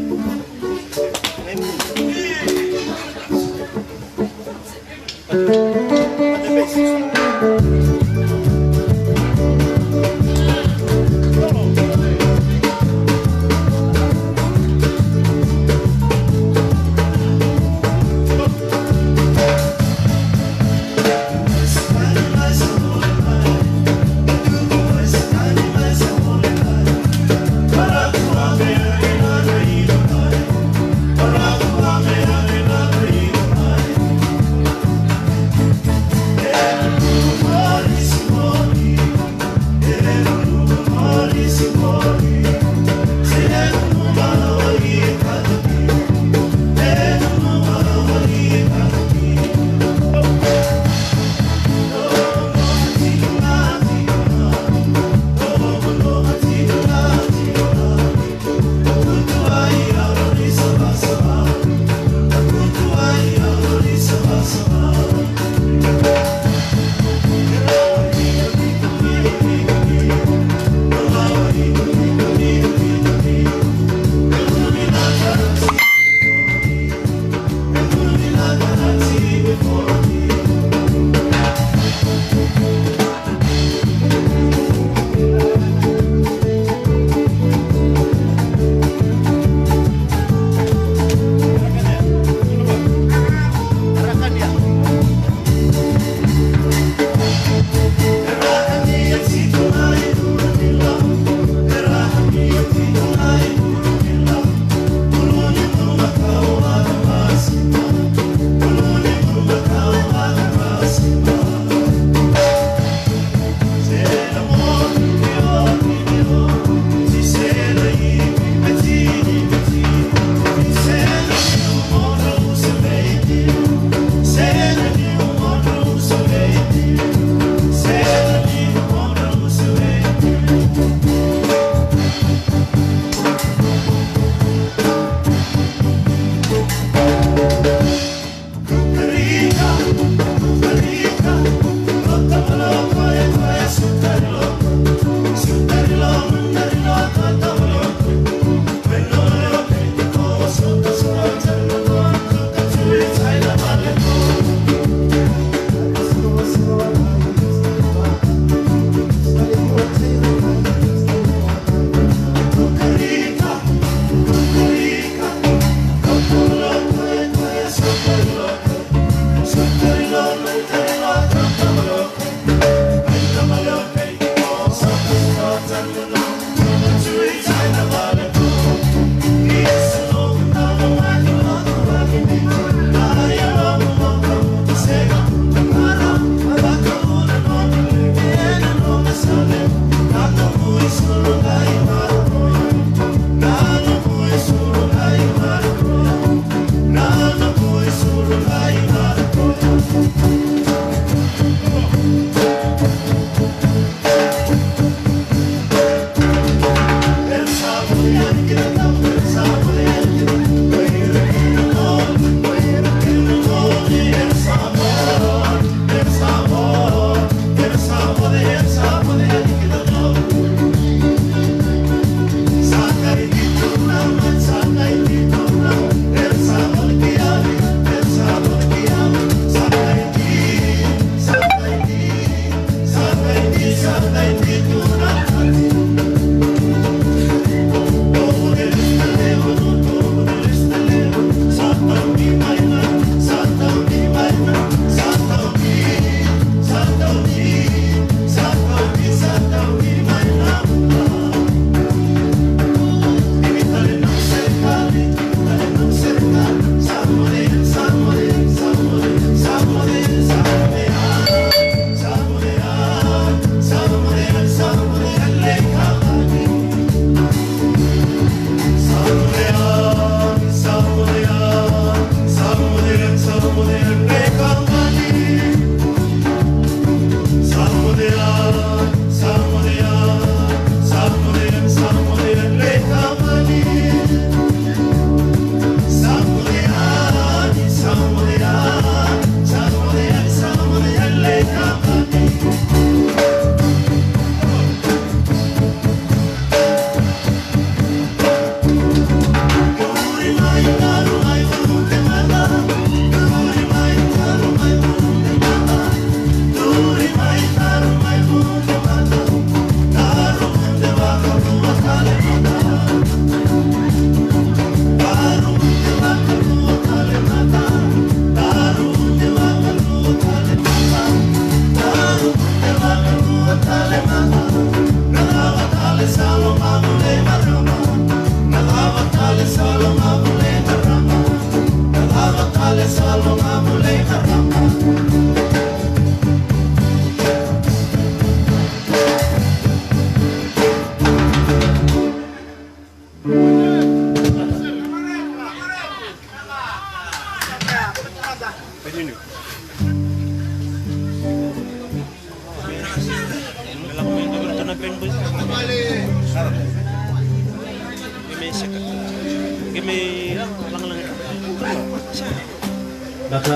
Data,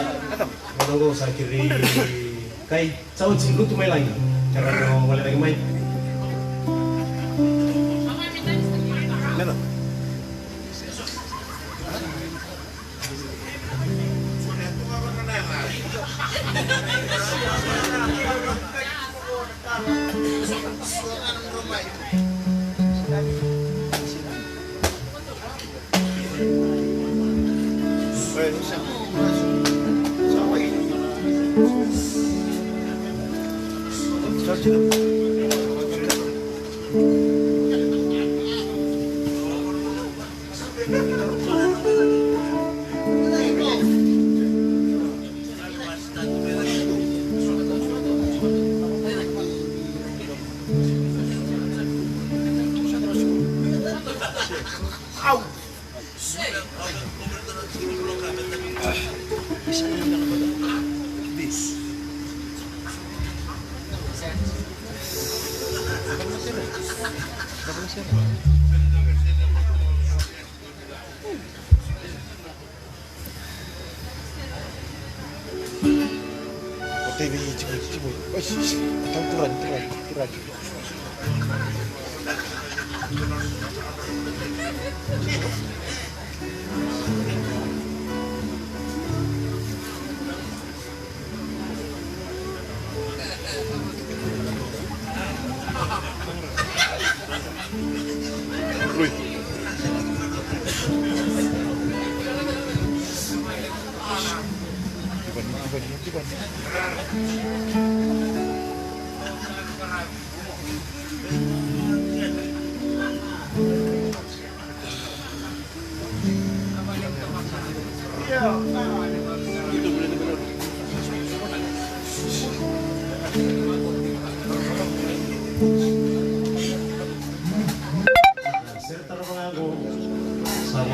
matanggo sa kiri kay sa unsin luto may lagi. Karena wala lagi may. Meron.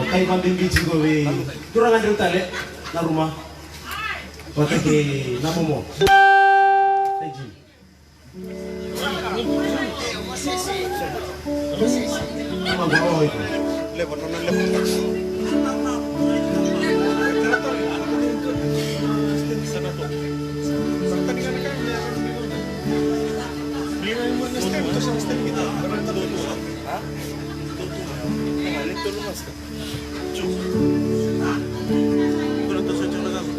Kay banding biji gue, kurang ada tali na rumah. Waktu ke namu mo. Aji. Nama bawa itu. Lepas nona lepas. Sana tu. Tadi kan kan dia yang mana step tu sama step kita. Berapa tu? Hah? Itu luas kan? Kurang tahu saya cakap apa.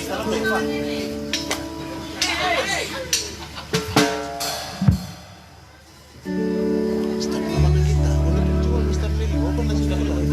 Salam Pak. Stop nama kita. Boleh jual Mister Lily. Apa nasi dah hilang?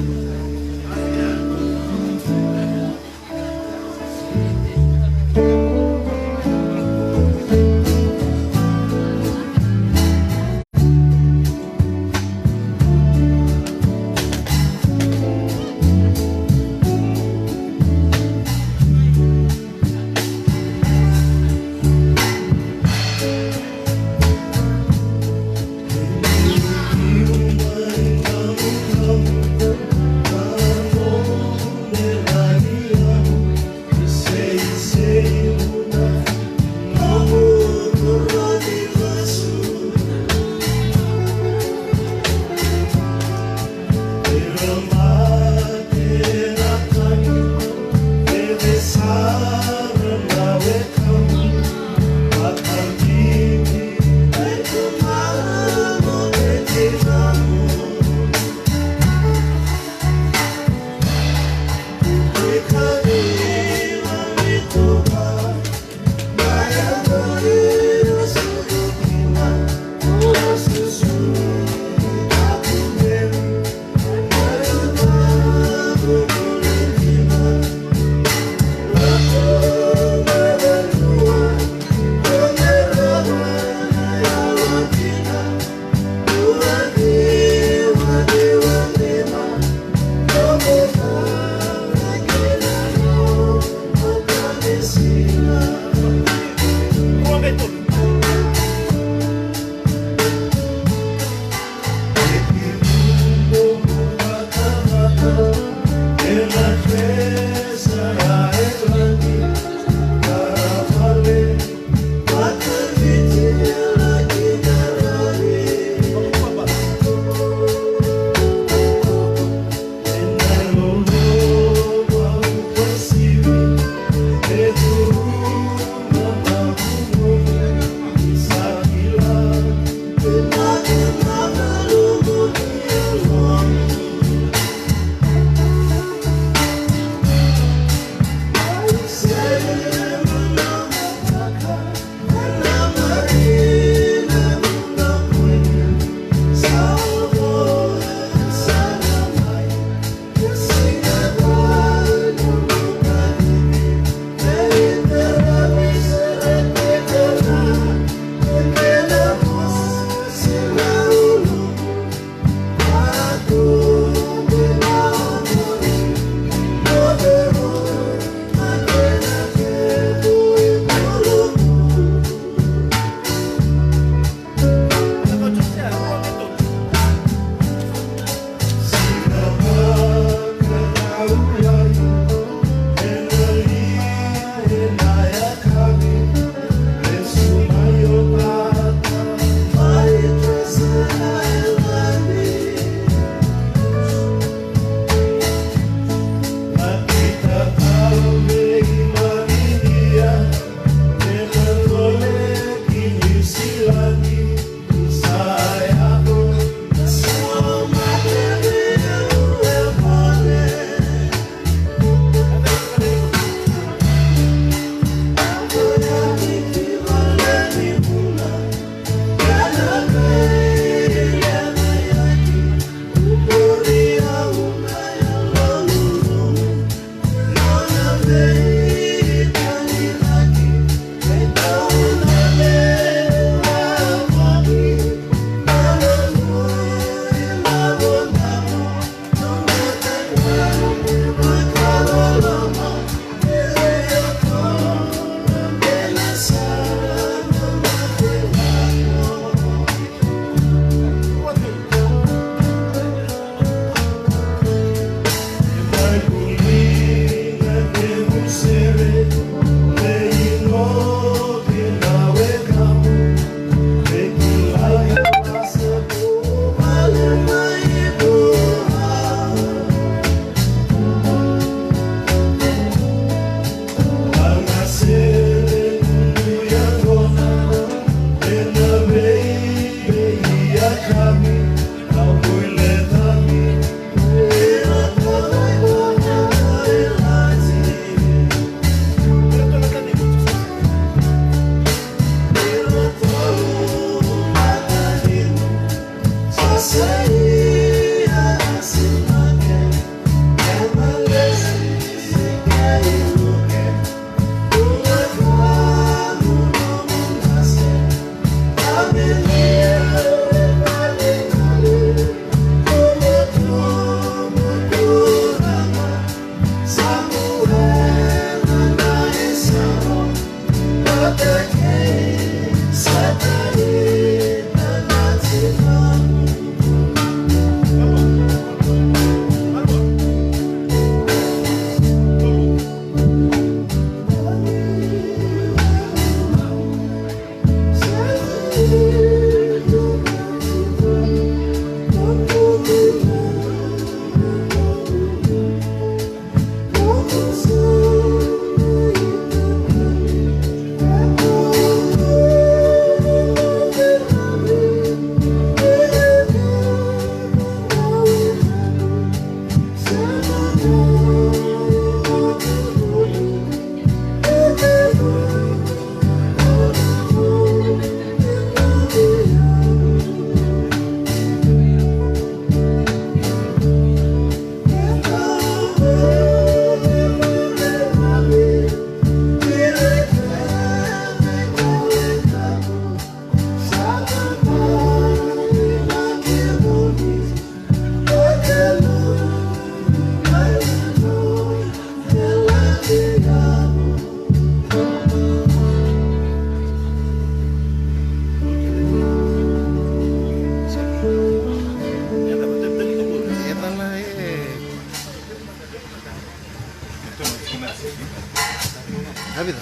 Habis.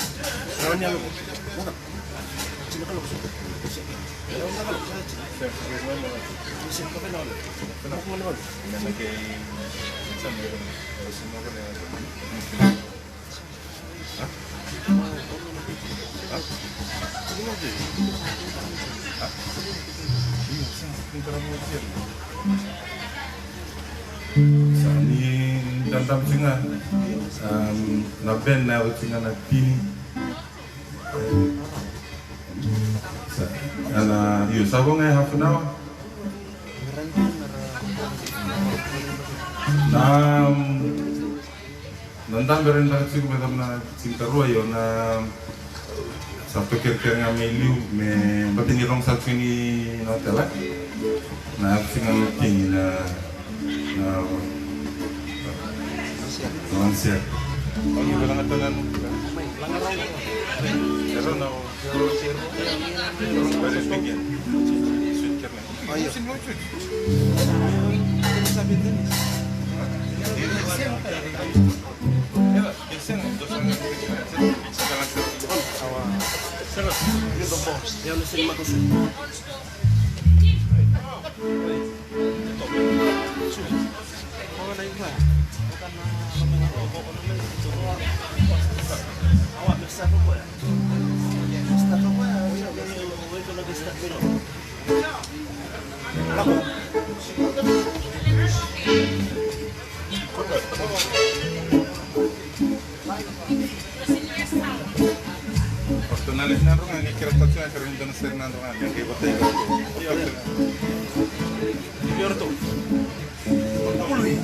Sekarangnya lu. Sini kalau masuk. Ya udah kalau Ni dalam singa na ben na singa na pini ana yu sabong ay half an hour nandang berin tak sih betam na sintarua yo na satu kira-kira ngameliu me batin irong satu ini notela na singa king na lansia. Oh, you bilang ito na pero na very big yan. Sweet ka lang. Ayo. Sabi din. Yang mesti dimaksud. Awak bisa apa ya? Bisa apa ya? Kalau bisa belum. Laku. Nalis na rin ang ikiratasyon ay karoon doon sa na rin ang ibatay ko. Biar tu. Aku lui.